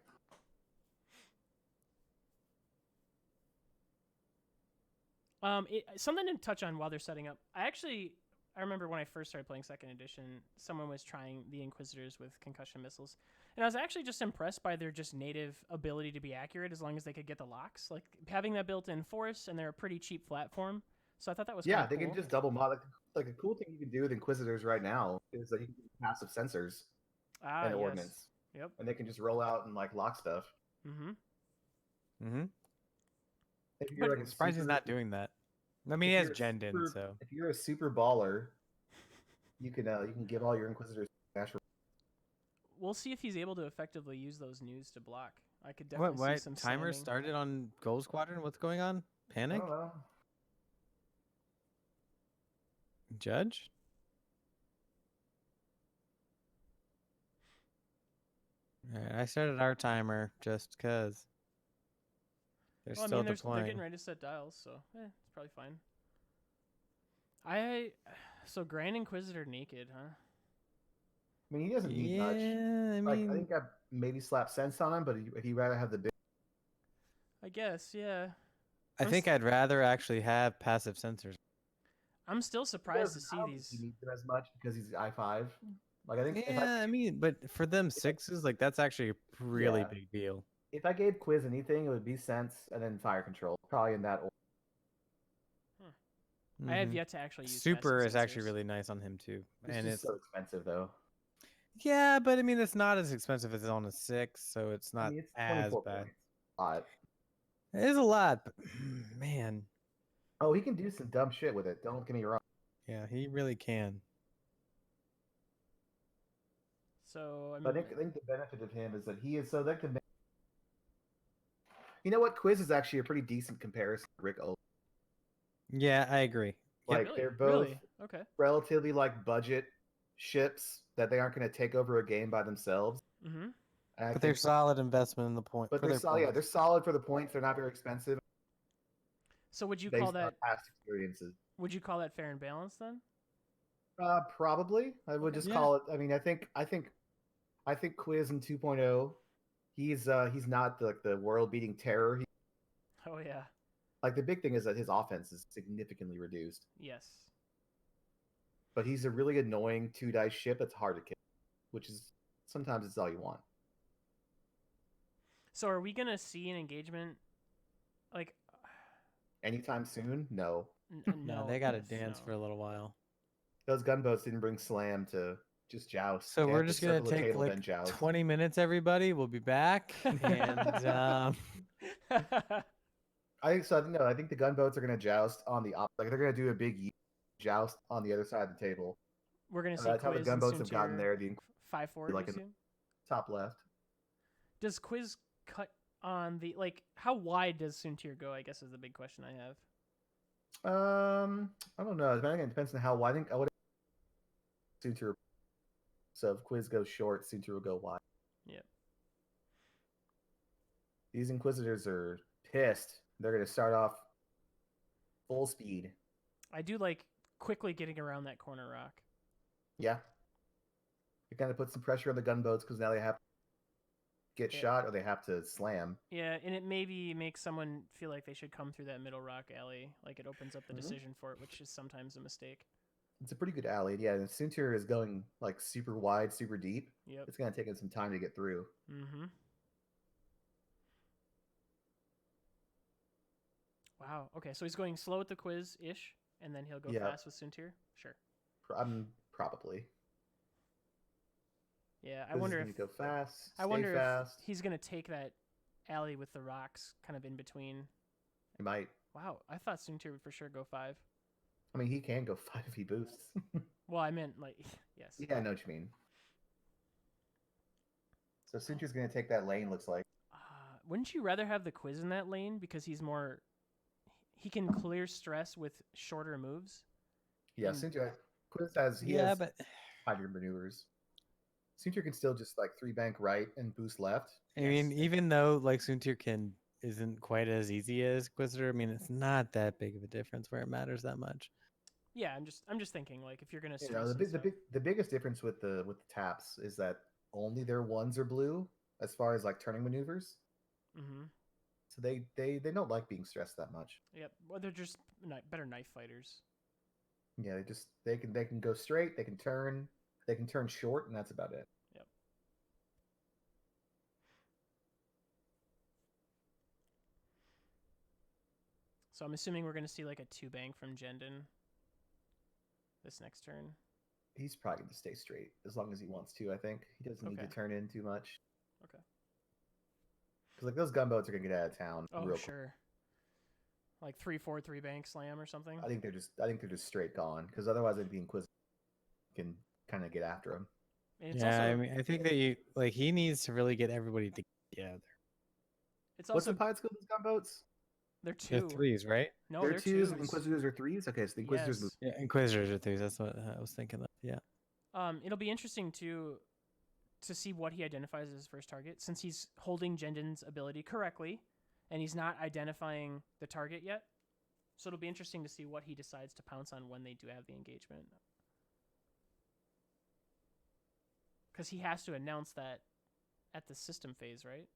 Something to touch on while they're setting up. I remember when I first started playing 2nd edition, someone was trying the Inquisitors with concussion missiles, and I was actually just impressed by their just native ability to be accurate as long as they could get the locks. Like having that built-in force, and they're a pretty cheap platform, so I thought that was Yeah, kinda they cool. can just double mod. Like a cool thing you can do with Inquisitors right now is that you can do passive sensors and yes. ordnance. Yep. And they can just roll out and like lock stuff. Mm-hmm. Mm-hmm. If you're like I'm a surprised he's super- not doing that. I mean, he if has you're a Jendon, super- so. If you're a super baller, you can give all your Inquisitors dash. We'll see if he's able to effectively use those news to block. I could definitely What? see some Timer slamming. started on Gold Squadron? What's going on? I Panic? don't know. Judge? Alright, I started our timer just because. They're Well, I still mean, they're deploying. getting ready to set dials, so it's probably fine. So Grand Inquisitor naked, huh? I mean, he doesn't need much. Yeah, I Like, mean, I think I maybe slap sense on him, but he'd rather have the big. I guess, yeah. I I'm think I'd rather actually have passive sensors. I'm still surprised to see I don't these. think he needs them as much because he's I5. Like I think Yeah, I mean, but for them 6s, like that's actually a really Yeah. big deal. if I gave Quiz anything, it would be sense and then fire control, probably in that order. I have Mhm. yet to actually use Super passive is actually sensors. really nice on him too, It's and just so expensive though. yeah, but I mean it's not as expensive as on a 6, so it's not I mean, it's as 24 bad. points. A lot. It is a lot, but man, Oh, he can do some dumb shit with it. Don't get me wrong. Yeah, he really can. So But I think the benefit of him is that he is so that can. You know what? Quiz is actually a pretty decent comparison to Rick O. Yeah, I agree. Yep. Like really, they're both really okay. relatively like budget ships that they aren't going to take over a game by themselves. Mm-hmm. And I But they're think, solid investment in the point. but for they're their solid. Yeah, points. they're solid for the points. They're not very expensive So would you call based on that? past experiences. Would you call that fair and balanced then? Probably, I would Okay. just Yeah. call it. I mean, I think Quiz in 2.0, he's not like the world beating terror. Oh yeah. Like the big thing is that his offense is significantly reduced. Yes. But he's a really annoying 2 dice ship that's hard to kill, which is sometimes it's all you want. So are we gonna see an engagement? Like, Anytime soon? No. No, no. they got to yes, dance no. for a little while. Those gunboats didn't bring Slam to just joust. So They we're have to just gonna circle the take table, like then joust. 20 minutes, everybody. We'll be back, and I think so. No, I think the gunboats are going to joust on the like they're going to do a big joust on the other side of the table. We're gonna see That's how the Quiz and gunboats have gotten Soontir there. The 5-4. like You in the assume? top left. Does Quiz cut on the like? How wide does Soontir go? I guess is the big question I have. I don't know. I think it depends on how wide. I think I would Suture. So if Quiz goes short, Suture will go wide. Yep. These Inquisitors are pissed. They're going to start off full speed. I do like quickly getting around that corner rock. Yeah. It kind of puts some pressure on the gunboats because now they have to get Yeah. shot or they have to slam. Yeah, and it maybe makes someone feel like they should come through that middle rock alley. Like it opens up the decision for it, which is sometimes a mistake. It's a pretty good alley. Yeah, and Suntir is going like super wide, super deep. Yep. It's going to take him some time to get through. Mm-hmm. Wow. Okay, so he's going slow with the quiz-ish, and then he'll go Yeah. fast with Soontir? Sure. Probably. Yeah, I Quiz wonder is if gonna go fast. I Stay wonder fast. if he's gonna take that alley with the rocks kind of in between. He might. Wow, I thought Soontir would for sure go 5. I mean, he can go 5 if he boosts. Well, I meant like yes. Yeah, I know what you mean. So Suntir's going to take that lane. Looks like. Wouldn't you rather have the quiz in that lane because he's more? He can clear stress with shorter moves. Yeah, And- Suntir. Quiz has but 5-year maneuvers. Suntir can still just like 3-bank right and boost left. I mean, even though like Soontir isn't quite as easy as Inquisitor, I mean, it's not that big of a difference where it matters that much. Yeah, I'm just thinking like if you're gonna You stress know, and stuff. the biggest difference with the taps is that only their ones are blue as far as like turning maneuvers. Mm-hmm. So they don't like being stressed that much. Yep. Well, they're just better knife fighters. Yeah, they can go straight, they can turn short, and that's about it. Yep. So I'm assuming we're gonna see like a 2-bank from Jendon this next turn. He's probably going to stay straight as long as he wants to. I think he doesn't need to Okay. turn in too much. Okay. Because like those gunboats are going to get out of town. Oh, real quick. sure. Like 3-4 3-bank slam or something. I think they're just straight gone. Because otherwise, I think the Inquisitor can kind of get after him. And it's Yeah, also, I mean, I think that he needs to really get everybody together. it's What's also the pilot skill of these gunboats? they're They're 2. threes, right? No, they're they're twos. 2s. And Inquisitors are threes. Okay, so the Inquisitors move. Yes. Yeah, Inquisitors are threes. That's what I was thinking of. Yeah. It'll be interesting to see what he identifies as his first target, since he's holding Jendon's ability correctly, and he's not identifying the target yet. So it'll be interesting to see what he decides to pounce on when they do have the engagement, because he has to announce that at the system phase, right?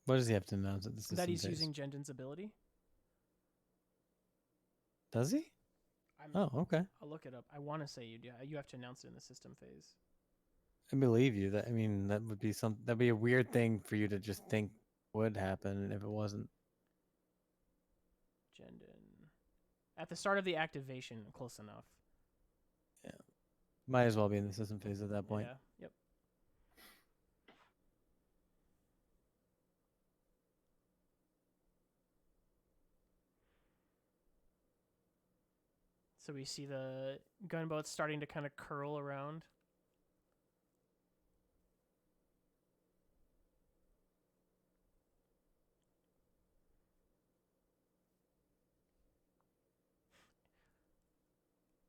What does he have to announce at the system That he's phase? using Jendon's ability. Does he? Oh, okay. I'll look it up. I want to say you do. You have to announce it in the system phase. I believe you. That I mean, that'd be a weird thing for you to just think would happen if it wasn't. Jendon. At the start of the activation, close enough. Might as well be in the system phase at that point. Yeah. Yep. So we see the gunboats starting to kind of curl around.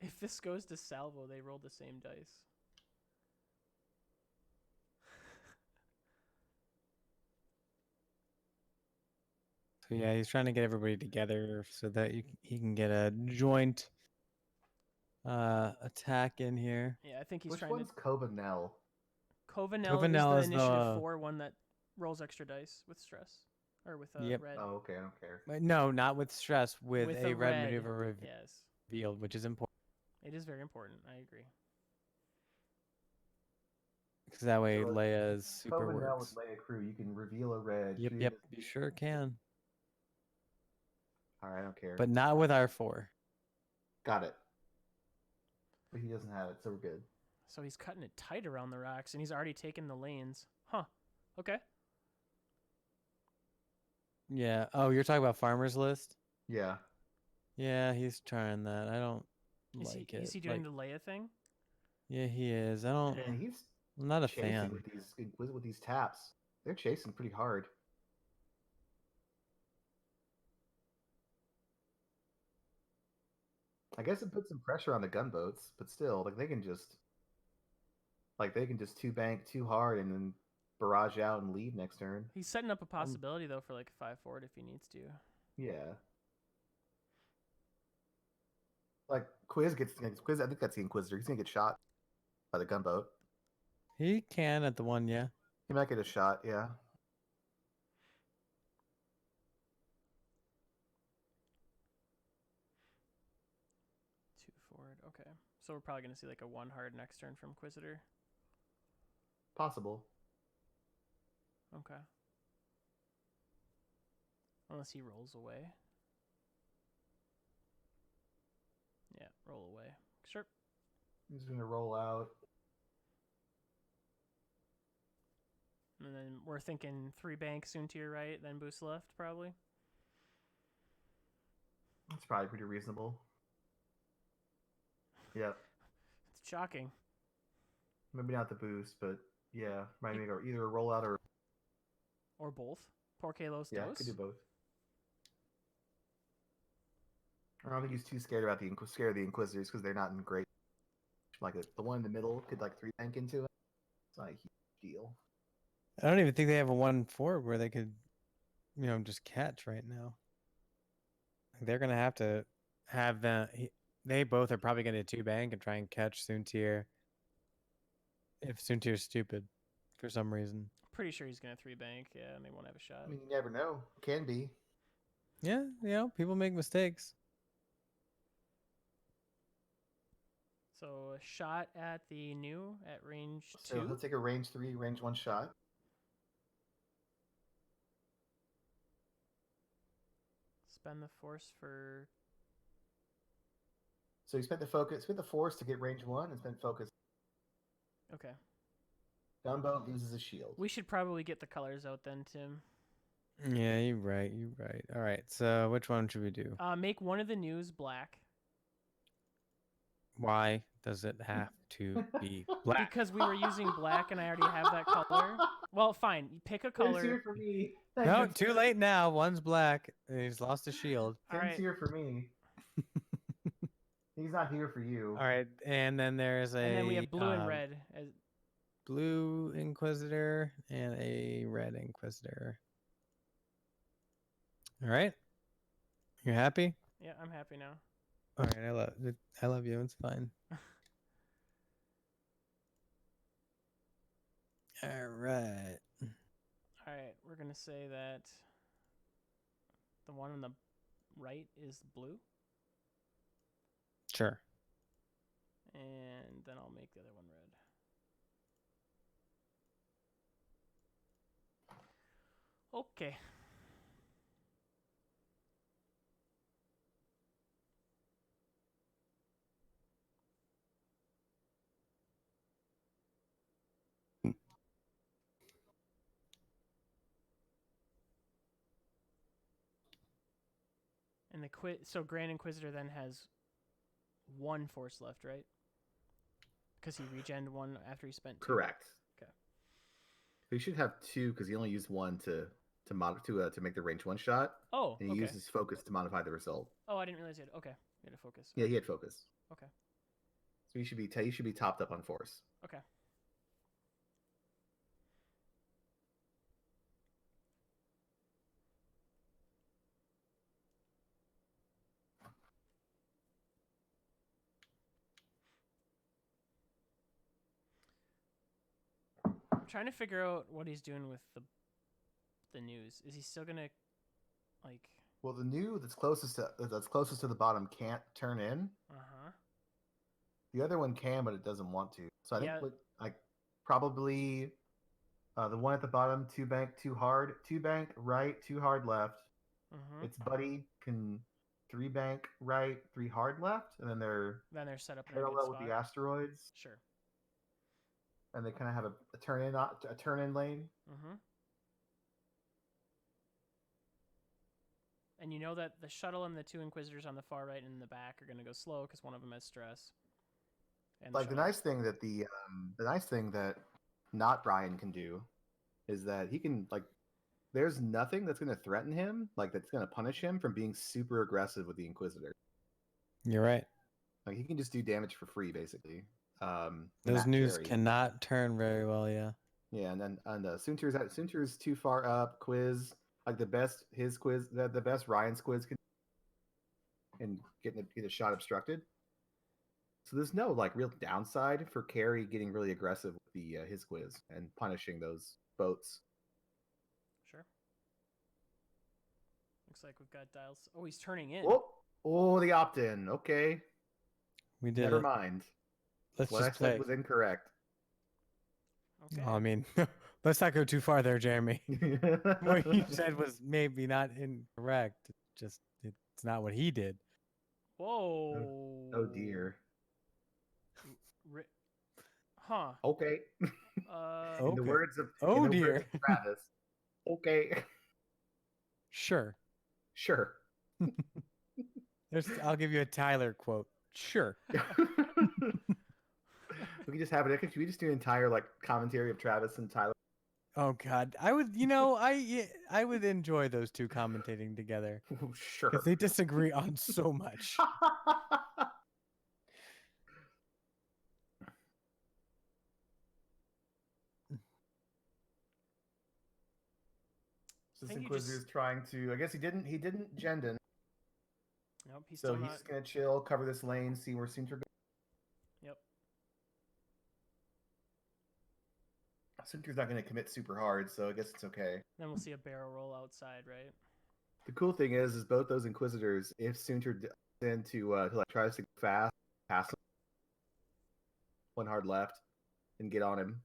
If this goes to salvo, they roll the same dice. So yeah, he's trying to get everybody together so that he can get a joint attack in here. Yeah, I think he's Which trying one's Cobanel? to. Covenel is Covenel the is initiative the- 4 one that rolls extra dice with stress. Or with Yep. red. Oh, okay, I don't care. No, not with stress. With a red red. maneuver Yes. revealed, which is important. It is very important. I agree. Because that way So, Leia's super Cobanel works. with Leia Crew, you can reveal a red. Yep, shoot yep, it you sure can. All right, I don't care. But not with R4. Got it. But he doesn't have it, so we're good. So he's cutting it tight around the rocks, and he's already taken the lanes. Huh. Okay. Yeah. Oh, you're talking about Farmer's List? Yeah. Yeah, he's trying that. I don't like it. Is he doing the Leia thing? Yeah, he is. I don't. And he's I'm not a chasing fan. with these taps. They're chasing pretty hard. I guess it puts some pressure on the gunboats, but still, like they can just two bank too hard and then barrage out and leave next turn. He's setting up a possibility though for like a 5 forward if he needs to. Yeah. Like Quiz. I think that's the Inquisitor. He's gonna get shot by the gunboat. He can at the one, yeah. He might get a shot. Yeah. 2 forward. Okay. So we're probably gonna see like a 1 hard next turn from Inquisitor. Possible. Okay. Unless he rolls away. Yeah, roll away. Sure. He's gonna roll out. And then we're thinking 3 bank soon to your right, then boost left, probably. That's probably pretty reasonable. Yep. It's shocking. Maybe not the boost, but yeah, might make either a rollout or both. Porque los yeah, dos. could do both. I don't think he's too scared about the Inquisitors because they're not in great. Like the one in the middle could like 3 bank into it. It's not a huge deal. I don't even think they have a 1 forward where they could, just catch right now. They're gonna have to have the. They both are probably gonna 2 bank and try and catch Soontir. If Soontir's stupid, for some reason. Pretty sure he's gonna 3 bank, yeah, and they won't have a shot. I mean, you never know. Can be. Yeah, people make mistakes. So a shot at the new at range 2. So he'll take a range 3, range 1 shot. Spend the force for. So he spent the force to get range 1 and spent focus. Okay. Gunboat loses a shield. We should probably get the colors out then, Tim. Yeah, you're right. All right, so which one should we do? Make one of the news black. Why does it have to be black? Because we were using black and I already have that color. Well, fine. You pick a Tim's color. here for me. No, too late now. One's black. And he's lost a shield. All Tim's right. here for me. He's not here for you. All right, and then there's a. And then we have blue and red. As... Blue Inquisitor and a red Inquisitor. All right, you're happy? Yeah, I'm happy now. All right, I love you. It's fine. All right. All right, we're gonna say that the one on the right is blue, Sure. and then I'll make the other one red. Okay. And the so Grand Inquisitor then has 1 force left, right? Because he regened 1 after he spent 2. Correct. Okay. He should have 2 because he only used 1 to make the range 1 shot, Oh, and he okay. used his focus to modify the result. Oh, I didn't realize he had. Okay, he had a focus. Yeah, he had focus. Okay. So he should be topped up on force. Okay. I'm trying to figure out what he's doing with the news. Is he still gonna like? Well, the new that's closest to the bottom can't turn in. Uh-huh. The other one can, but it doesn't want to. So I think Yeah. probably the one at the bottom, 2 bank, 2 hard, 2 bank right, 2 hard left. Mm-hmm. Its buddy can 3 bank right, 3 hard left, and then they're set up in a good parallel spot. with the asteroids, Sure. and they kind of have a turn in lane. Mm-hmm. And you know that the shuttle and the 2 Inquisitors on the far right and in the back are going to go slow because one of them has stress. And Like the nice thing that not Brian can do is that he can there's nothing that's going to threaten him, that's going to punish him from being super aggressive with the Inquisitor. You're right. Like he can just do damage for free, basically. Those Matt news Carey. cannot turn very well, yeah. Yeah, and then Soontir's too far up. Quiz the best Ryan's quiz can and get a shot obstructed. So there's no real downside for Carey getting really aggressive with the his quiz and punishing those boats. Sure. Looks like we've got dials. Oh, he's turning in. Oh, the opt-in. Okay. We did Never it. mind. Let's What I just play. said was incorrect. Okay. I mean, let's not go too far there, Jeremy. What you said was maybe not incorrect. Just it's not what he did. Whoa. Oh dear. Huh. Okay. Uh. In the words of dear, Travis. Okay. Sure. Sure. I'll give you a Tyler quote. Sure. We can just have it. Could we just do an entire commentary of Travis and Tyler? Oh God, I would. I would enjoy those two commentating together Sure. because they disagree on so much. So this Inquisitor is trying to. I guess he didn't Jendon. Nope. He's So still he's gonna chill, cover this lane, see where Soontir goes. Yep. Soontir's not gonna commit super hard, so I guess it's okay. Then we'll see a barrel roll outside, right? The cool thing is both those Inquisitors, if Soontir then to tries to go fast, pass him, 1 hard left, and get on him.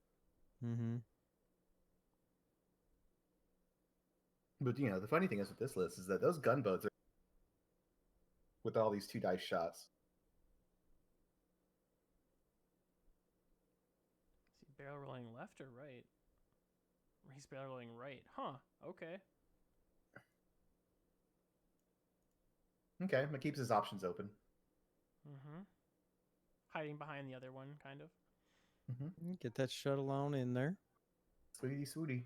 Mm-hmm. But the funny thing is with this list is that those gunboats are with all these 2 dice shots. Is he barrel rolling left or right? He's barrel rolling right. Huh. Okay. Okay, that keeps his options open. Mm-hmm. Hiding behind the other one, kind of. Mm-hmm. Get that shuttle on in there. Sweetie, sweetie.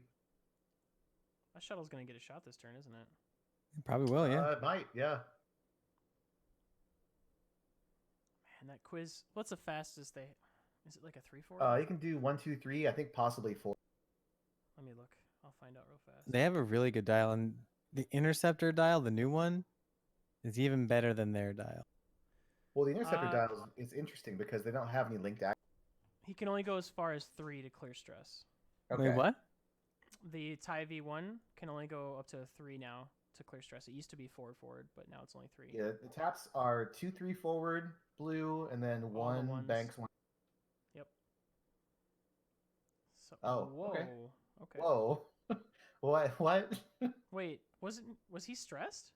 That shuttle's gonna get a shot this turn, isn't it? It probably will, yeah. It might, yeah. Man, that quiz. What's the fastest they? Is it like a 3-4? You can do 1, 2, 3. I think possibly 4. Let me look. I'll find out real fast. They have a really good dial, and the Interceptor dial, the new one, is even better than their dial. Well, the Interceptor dial is interesting because they don't have any linked action. He can only go as far as 3 to clear stress. Okay. Wait, what? The TIE V1 can only go up to 3 now to clear stress. It used to be 4 forward, but now it's only 3. Yeah, the taps are 2, 3 forward, blue, and then All the 1 ones. banks 1. Yep. So, Oh, whoa. okay. Okay. Whoa. What? Wait, was he stressed?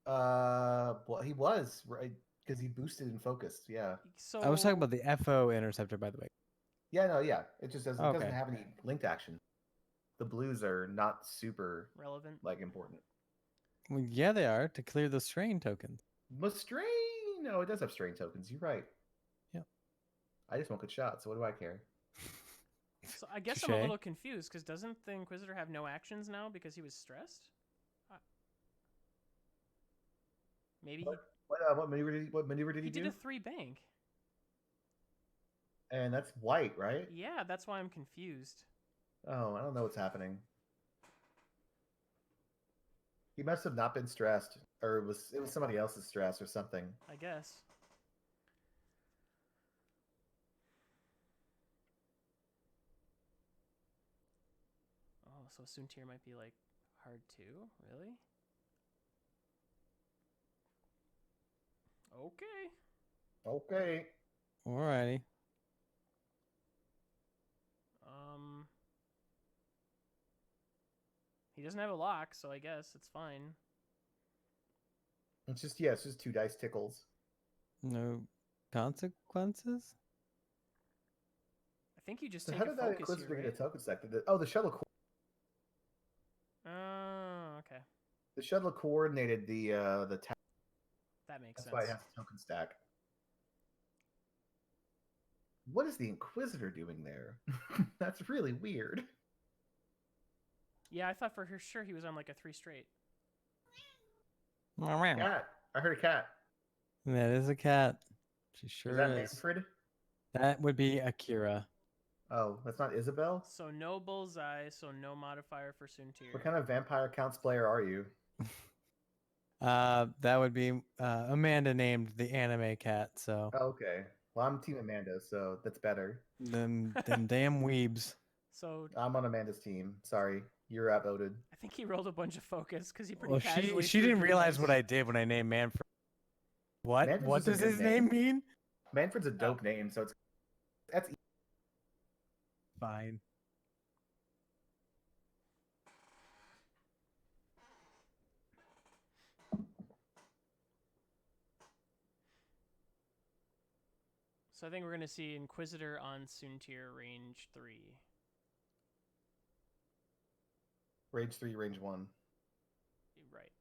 Well, he was, right? Because he boosted and focused, yeah. So I was talking about the FO Interceptor, by the way. Yeah, no, yeah. It just doesn't, Okay. it doesn't have any linked action. The blues are not super, relevant. important. Well, yeah, they are, to clear the strain tokens. Mustrain! know, it does have strain tokens. You're right. Yep. I just won't get shot, so what do I care? So I guess I'm a little confused because doesn't the Inquisitor have no actions now because he was stressed? Maybe What maneuver did he he do? did a 3 bank. And that's white, right? Yeah, that's why I'm confused. Oh, I don't know what's happening. He must have not been stressed, or it was somebody else's stress or something. I guess. Oh, so Soontir might be like hard too? Really? Okay. Okay. Alrighty. He doesn't have a lock, so I guess it's fine. It's just 2 dice tickles. No consequences? I think you just So take how a did that focus Inquisitor here, get a right? token stack? Oh, the shuttle. Oh, okay. The shuttle coordinated the tower. That makes That's why it sense. has a token stack. What is the Inquisitor doing there? That's really weird. Yeah, I thought for sure he was on like a 3 straight. Cat. I heard a cat. That is a cat. She sure Is that is. Manfred? That would be Akira. Oh, that's not Isabel? So no bullseye, so no modifier for Soontir. What kind of vampire counts player are you? That would be Amanda named the anime cat. So Oh, okay. Well, I'm Team Amanda, so that's better. them damn weebs. So I'm on Amanda's team. Sorry, you're outvoted. I think he rolled a bunch of focus because he pretty Well, casually. she threw didn't 3 realize dice. what I did when I named Manfred. What? Manfred's What just a does good his name mean? Manfred's a dope name, so that's Fine. So I think we're gonna see Inquisitor on Soontir range 3. range 3, range 1. Right.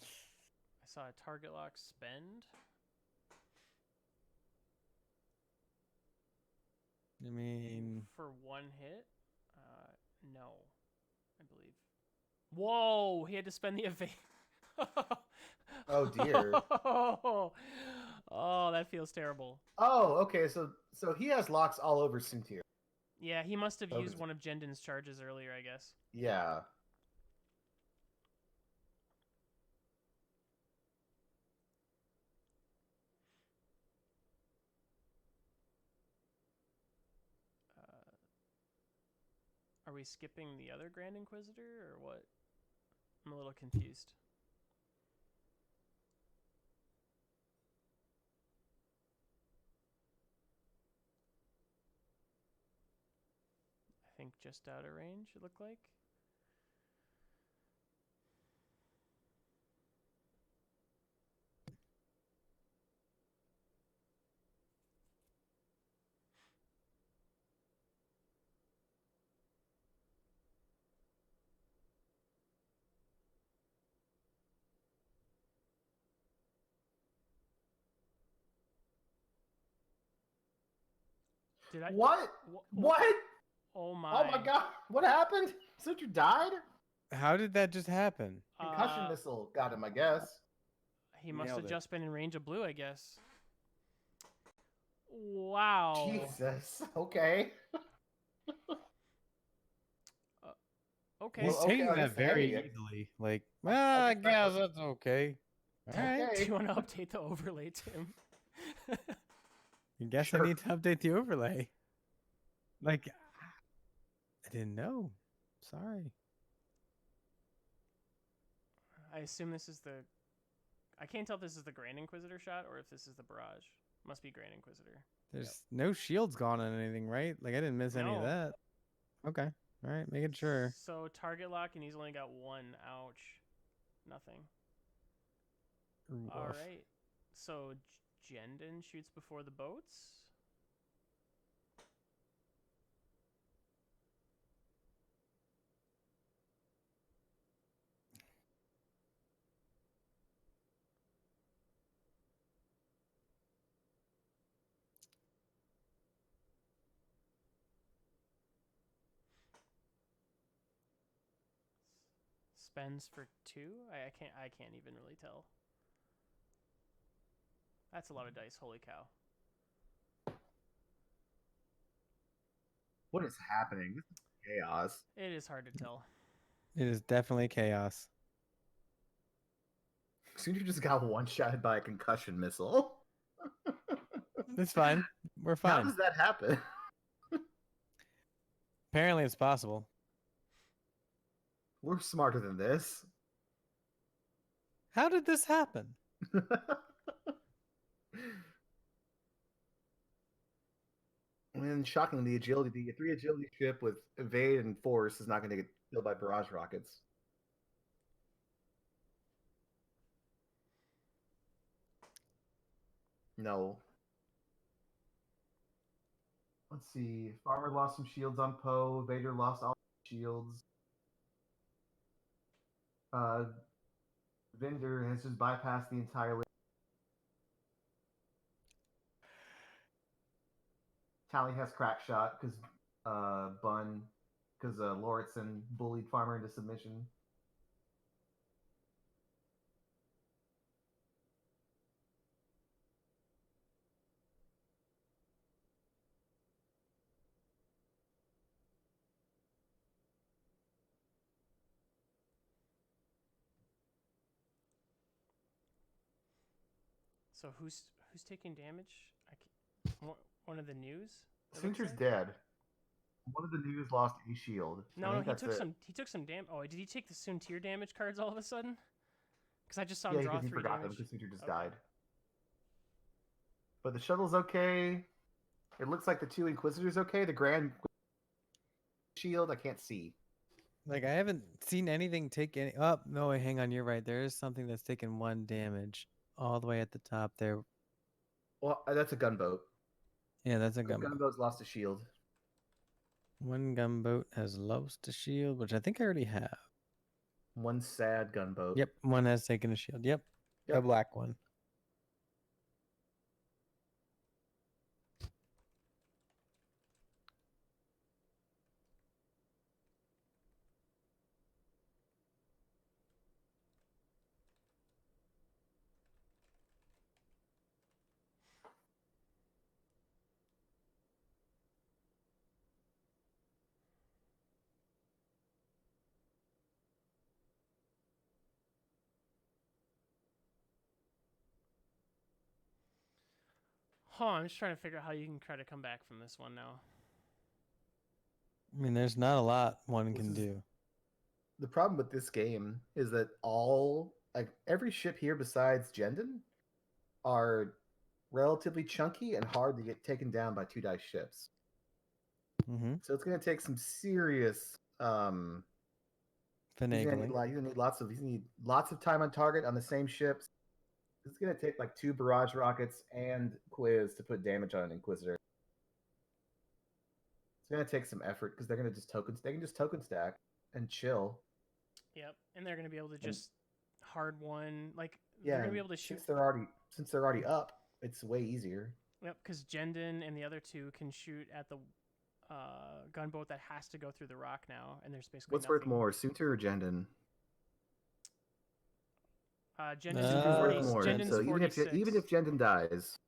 I saw a target lock spend. I mean, For 1 hit? No, I believe. Whoa! He had to spend the evade. Oh dear. Oh, that feels terrible. Oh, okay. So he has locks all over Soontir. Yeah, he must have Oh, used one of Jendon's charges earlier, I guess. Yeah. Are we skipping the other Grand Inquisitor, or what? I'm a little confused. I think just out of range, it looked like. Did I? What? What? Oh my! Oh my god! What happened? Soontir died? how did that just happen? Concussion missile got him, I guess. He must Nailed have it. just been in range of blue, I guess. Wow. Jesus. Okay. Okay. He's Well, taking okay, that very hey, easily. Like, I well, I guess guess that's okay. All right. Do Okay. you want to update the overlay, Tim? I guess Sure. I need to update the overlay. Like, I didn't know. Sorry. I assume this is the. I can't tell if this is the Grand Inquisitor shot or if this is the barrage. Must be Grand Inquisitor. There's no shields gone on anything, right? Like, I didn't miss any of No. that. Okay. All right. Making sure. So target lock, and he's only got 1. Ouch. Nothing. All Woof. right. So Jendon shoots before the boats. spends for 2. I can't even really tell. That's a lot of dice. Holy cow! What is happening? This is chaos. It is hard to tell. It is definitely chaos. Soon you just got one-shotted by a concussion missile. It's fine. We're How fine. does that happen? Apparently, it's possible. We're smarter than this. How did this happen? And shockingly, the 3 agility ship with evade and force is not going to get killed by barrage rockets. No. Let's see. Farmer lost some shields on Poe. Vader lost all shields. Vendor has just bypassed the entire list. Tally has crack shot because Lauritsen bullied Farmer into submission. So who's taking damage? One of the news. Soonter's dead. One of the news lost a shield. No, he took some damage. Oh, did he take the Soontir damage cards all of a sudden? Because I just saw him draw 3 forgot damage. them because Soontir just died. But the shuttle's okay. It looks like the 2 Inquisitors okay. The Grand Shield I can't see. Like, I haven't seen anything take any... Oh, no, wait, hang on. You're right. There is something that's taken 1 damage all the way at the top there. Well, that's a gunboat. Yeah, that's a The gunboat. gunboat's lost a shield. 1 gunboat has lost a shield, which I think I already have. 1 sad gunboat. Yep, 1 has taken a shield. Yep. A black one. I'm just trying to figure out how you can try to come back from this one now. I mean, there's not a lot one can do. The problem with this game is that every ship here besides Jendon are relatively chunky and hard to get taken down by 2 dice ships. Mm-hmm. So it's going to take some serious finagling. He's gonna need lots of time on target on the same ships. It's going to take like 2 barrage rockets and Quiz to put damage on an Inquisitor. It's going to take some effort because they can just token stack and chill. Yep, and they're going to be able to just hard one. Like, yeah, they're going to be able to shoot. Since they're already up, it's way easier. Yep, because Jendon and the other 2 can shoot at the gunboat that has to go through the rock now, and there's basically What's worth more, Soontir or Jendon? Jendon's 40, more. Jendon's so 46. even if Jendon dies,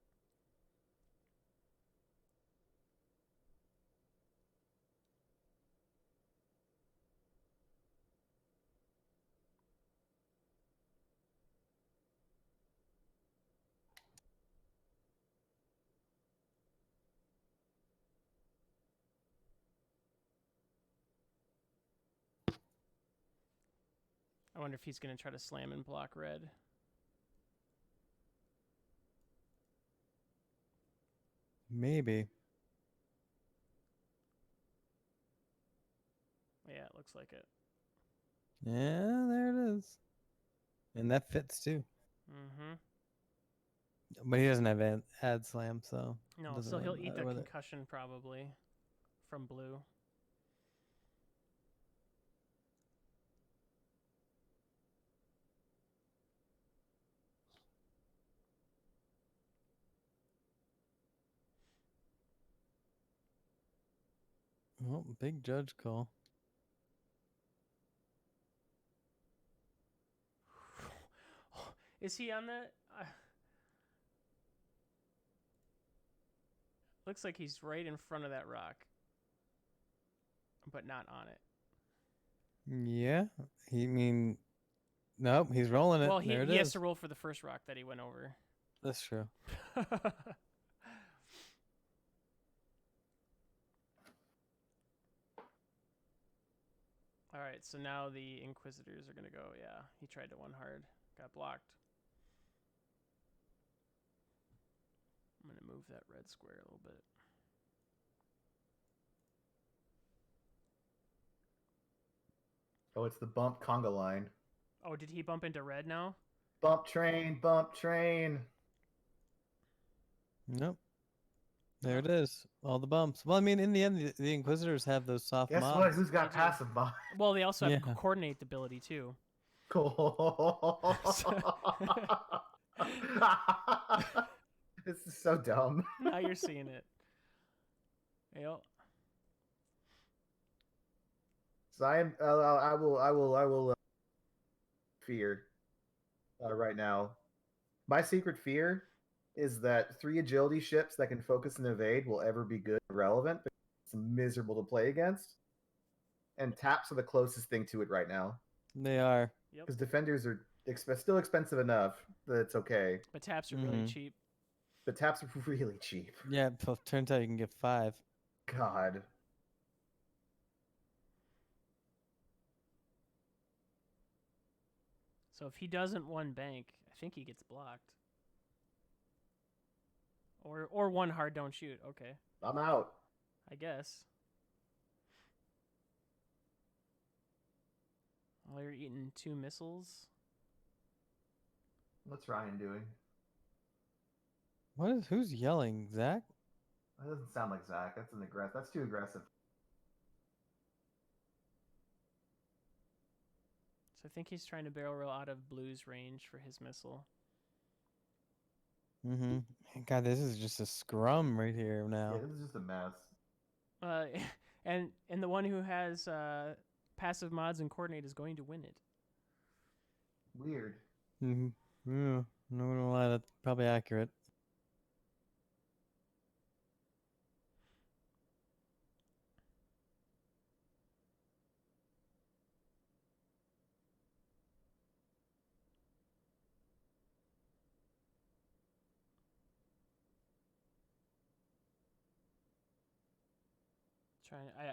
I wonder if he's going to try to slam and block red. Maybe. Yeah, it looks like it. Yeah, there it is. And that fits too. Mm-hmm. But he doesn't have ad slam, so... No, so he'll eat the concussion probably from blue. Well, big judge call. Is he on the? Looks like he's right in front of that rock, but not on it. Yeah. Nope, he's rolling it. Well, There it he has is. to roll for the first rock that he went over. That's true. All right, so now the Inquisitors are gonna go. Yeah, he tried to one hard, got blocked. I'm gonna move that red square a little bit. Oh, it's the bump conga line. Oh, did he bump into red now? Bump train, bump train. Nope. There it is. All the bumps. Well, I mean, in the end, the Inquisitors have those soft Guess mobs. what? Who's got They do. passive bump? Well, they also have Yeah. coordinate ability too. Cool. This is so dumb. Now you're seeing it. Yep. So I will fear right now. My secret fear is that 3 agility ships that can focus and evade will ever be good and relevant. But it's miserable to play against. And taps are the closest thing to it right now. They are. Yep. Because defenders are still expensive enough that it's okay. But taps are really Mhm. cheap. But taps are really cheap. Yeah, turns out you can get 5. God. So if he doesn't one bank, I think he gets blocked. Or one hard don't shoot. Okay, I'm out. I guess. While you're eating 2 missiles. What's Ryan doing? Who's yelling? Zach? That doesn't sound like Zach. That's That's too aggressive. So I think he's trying to barrel roll out of blue's range for his missile. Mm-hmm. God, this is just a scrum right here Yeah, now. this is just a mess. And the one who has passive mods and coordinate is going to win it. Weird. Mm-hmm. Yeah, no one will lie. That's probably accurate.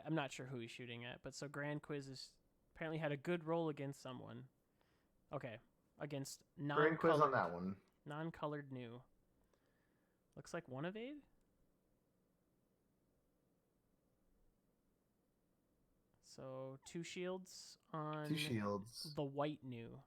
I'm not sure who he's shooting at, but so Grand Quiz is apparently had a good roll against someone. Okay, against Grand quiz on that one. non-colored new. Looks like one evade. So 2 shields on 2 shields. the white new.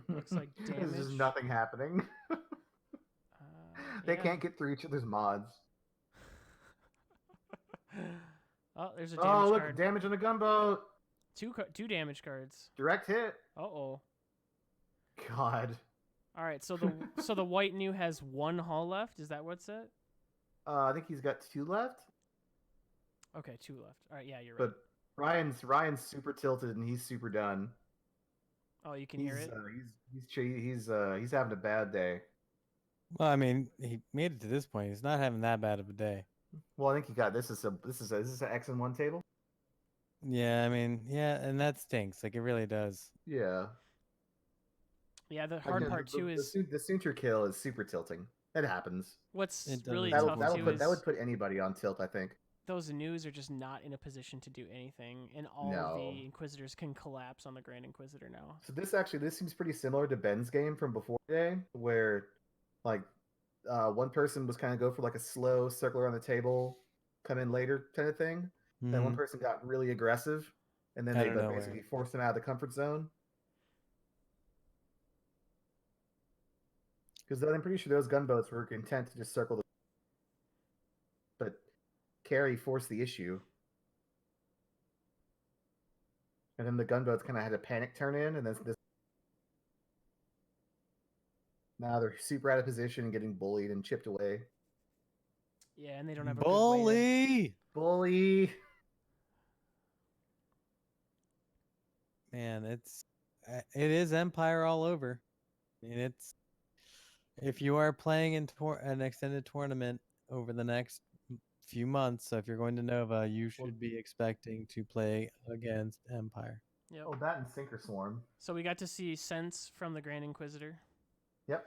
Looks like There's just damage. nothing happening. They Yeah. can't get through each other's mods. Oh, there's a damage Oh, look, card. damage on a gunboat. 2 damage cards. Direct hit. Uh-oh. God. All right, so the white new has 1 hull left. Is that what's it? I think he's got 2 left. Okay, 2 left. All right, yeah, you're right. But Ryan's super tilted and he's super done. Oh, you can hear it. He's having a bad day. Well, I mean, he made it to this point. He's not having that bad of a day. Well, I think he got this is an X and 1 table. Yeah, I mean, yeah, and that stinks. Like, it really does. Yeah. Yeah, the hard part too is the Sunter kill is super tilting. It happens. what's It really does. tough too is That would put anybody on tilt, I think. those news are just not in a position to do anything, and all the Inquisitors can collapse on the Grand Inquisitor now. So this seems pretty similar to Ben's game from before today, where like one person was kind of go for like a slow circle around the table, come in later kind of thing, Then one Mhm. person got really aggressive, and then Out they of nowhere. basically forced him out of the comfort zone. Because I'm pretty sure those gunboats were intent to just circle the. But Carey forced the issue. And then the gunboats kind of had a panic turn in, and this. Now they're super out of position and getting bullied and chipped away. Yeah, and they don't have a good way to. Bully. Bully! Man, it is Empire all over. I mean, it's if you are playing in an extended tournament over the next few months, so if you're going to Nova, you should be expecting to play against Empire. Yep. Oh, that and Sinker Swarm. So we got to see Sense from the Grand Inquisitor. Yep.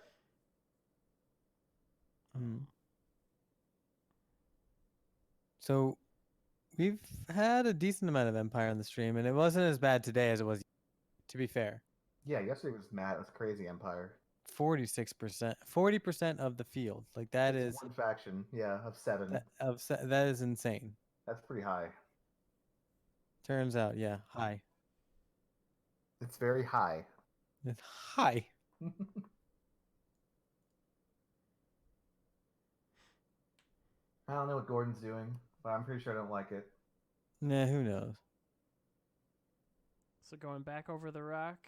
So we've had a decent amount of Empire on the stream, and it wasn't as bad today as it was. To be fair, Yeah, yesterday was mad. It was crazy Empire. 46%, 40% of the field, like that It's is one faction, yeah, of 7. that is insane. That's pretty high. Turns out, yeah, high. It's very high. It's high. I don't know what Gordon's doing, but I'm pretty sure I don't like it. Nah, who knows? So going back over the rock.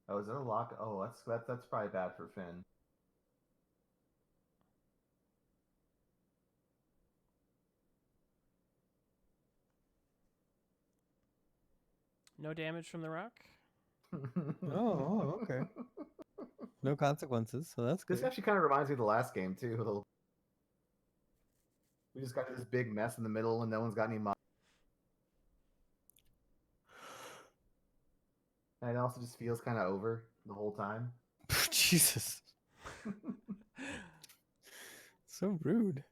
Oh, is it a lock? Oh, that's probably bad for Finn. No damage from the rock. Oh, okay. No consequences, so that's This good. actually kind of reminds me of the last game too. We just got this big mess in the middle, and no one's got any money. And it also just feels kind of over the whole time. Jesus, so rude.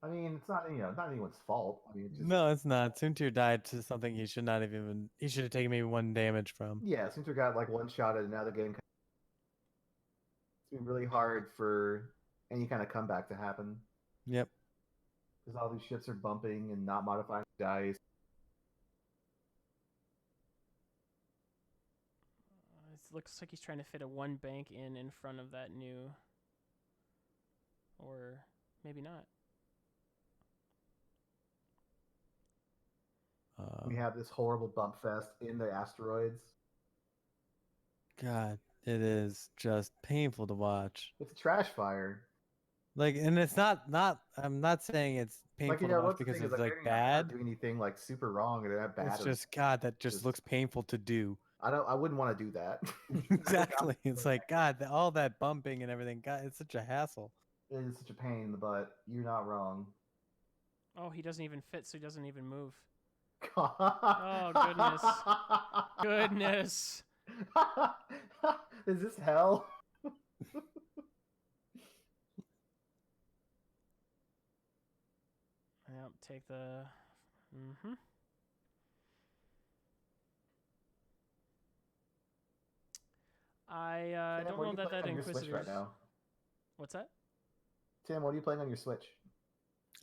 I mean, it's not not anyone's fault. I mean, it's just No, it's not. Suntir died to something he should not have even. He should have taken maybe 1 damage from. yeah. Since we got like one shot at it, now they're getting. It's been really hard for any kind of comeback to happen Yep. because all these ships are bumping and not modifying dice. It looks like he's trying to fit a 1 bank in front of that new. Or maybe not. We have this horrible bump fest in the asteroids. God, it is just painful to watch. It's a trash fire. Like, and it's not. I'm not saying it's painful to watch what's the because thing is, it's like they're not bad. doing anything like super wrong or they're not bad. It's just God, that just looks painful to do. I wouldn't want to do that. Exactly. It's like God, all that bumping and everything. God, it's such a hassle. It is such a pain in the butt. You're not wrong. Oh, he doesn't even fit, so he doesn't even move. Oh goodness. Goodness. Is this hell? Yep, take the. Mm-hmm. I Tim, don't what are know you that playing that on your Switch Inquisitor's. right now? What's that? Tim, what are you playing on your Switch?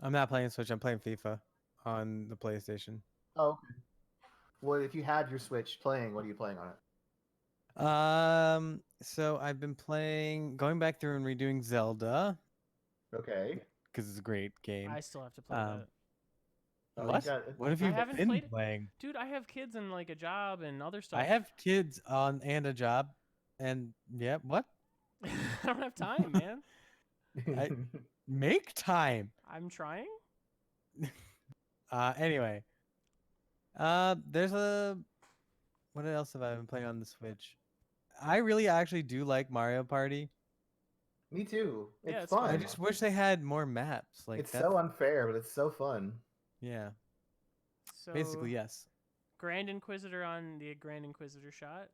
I'm not playing Switch. I'm playing FIFA on the PlayStation. Oh, okay. Well, if you had your Switch playing, what are you playing on it? So I've been going back through and redoing Zelda Okay. because it's a great game. I still have to play Um, Oh, What? What have I you haven't been played it. playing? Dude, I have kids and like a job and other stuff. I have kids on and a job, and yeah, what? I don't have time, man. Make time. I'm trying. Anyway. There's what else have I been playing on the Switch? I really actually do like Mario Party. Me too. Yeah, It's it's fun. fun. I just wish they had more maps. Like It's that's so unfair, but it's so fun. yeah. So Basically, yes. Grand Inquisitor on the Grand Inquisitor shot.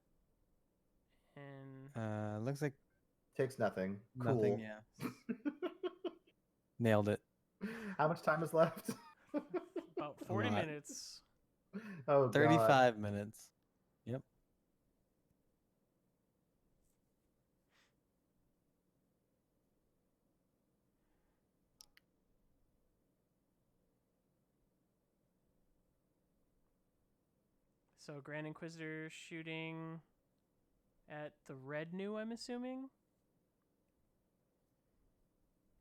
And Looks like Takes nothing. nothing. Cool. Yeah. Nailed it. How much time is left? about 40 lot. minutes. Oh, God. 35 minutes. Yep. So Grand Inquisitor shooting at the red new, I'm assuming.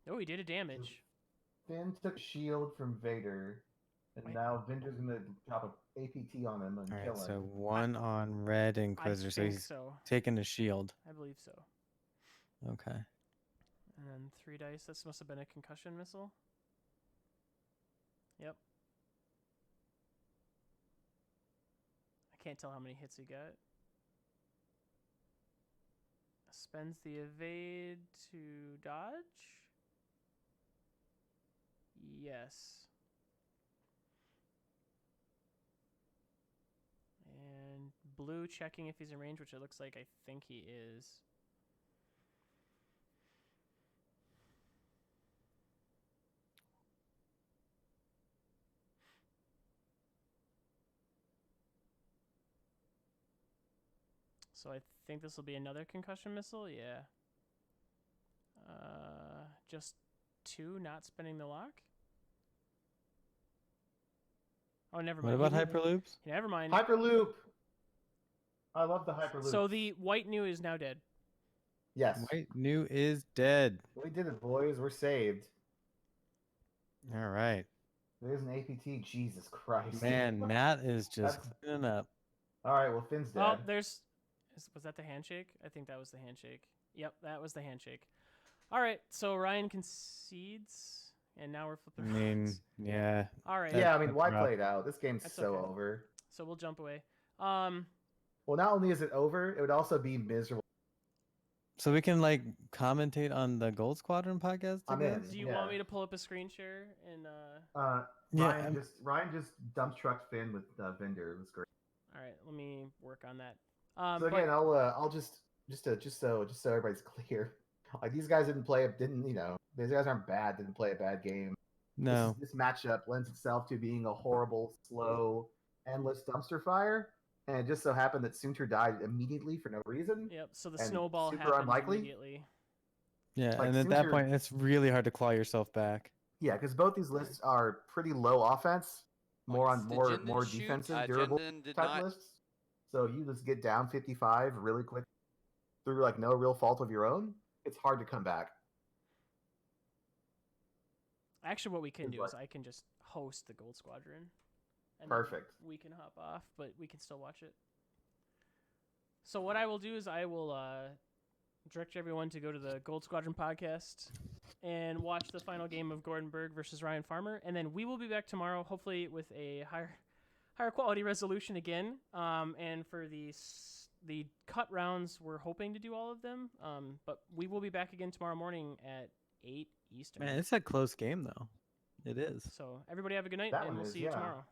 Oh, he did a damage. Finn took shield from Vader, and Wait. now Vinder's gonna drop a APT on him and All kill right, him. so 1 on red Inquisitor, so think he's so. taking a shield. I believe so. Okay. And then 3 dice. This must have been a concussion missile. Yep. I can't tell how many hits he got. Spends the evade to dodge. Yes. And blue checking if he's in range, which it looks like I think he is. So I think this will be another concussion missile. Yeah. Just 2, not spinning the lock. Oh, never What mind. about Hyperloops? Never mind. Hyperloop. I love the Hyperloop. So the white new is now dead. yes, White new is dead. we did it, boys. We're saved. All right. There's an APT. Jesus Christ. Man, Matt is just That's- cleaning up. All right. Well, Finn's dead. Oh, was that the handshake? I think that was the handshake. Yep, that was the handshake. All right, so Ryan concedes, and now we're I flipping. mean, rounds. yeah. All right. yeah, I mean, that's why rough. play it out? This game's That's so okay. over. So we'll jump away. Well, not only is it over, it would also be miserable. So we can like commentate on the Gold Squadron podcast I'm together? in. Do you Yeah. want me to pull up a screen share and Yeah, Ryan just dump trucked Finn with Vinder. It was great. all right, let me work on that. So again, I'll just so everybody's clear. Like these guys these guys aren't bad. Didn't play a bad game. no. This matchup lends itself to being a horrible, slow, endless dumpster fire. And it just so happened that Sunter died immediately for no reason. Yep, so the and snowball super happened unlikely. immediately. Yeah, Like, and at since that you're- point, it's really hard to claw yourself back. Yeah, because both these lists are pretty low offense, more on Points. Did more Jindin shoot? defensive, durable Jindin did type not. lists. So you just get down 55 really quick through like no real fault of your own. It's hard to come back. Actually, what we can Good do is luck. I can just host the Gold Squadron. And then Perfect. we can hop off, but we can still watch it. So what I will do is I will direct everyone to go to the Gold Squadron podcast and watch the final game of Gordon Berg versus Ryan Farmer, and then we will be back tomorrow, hopefully with a higher quality resolution again. And for the cut rounds, we're hoping to do all of them. But we will be back again tomorrow morning at 8 Eastern. Man, it's a close game though. It is. So everybody have a good night, That and one we'll is, see you yeah. tomorrow.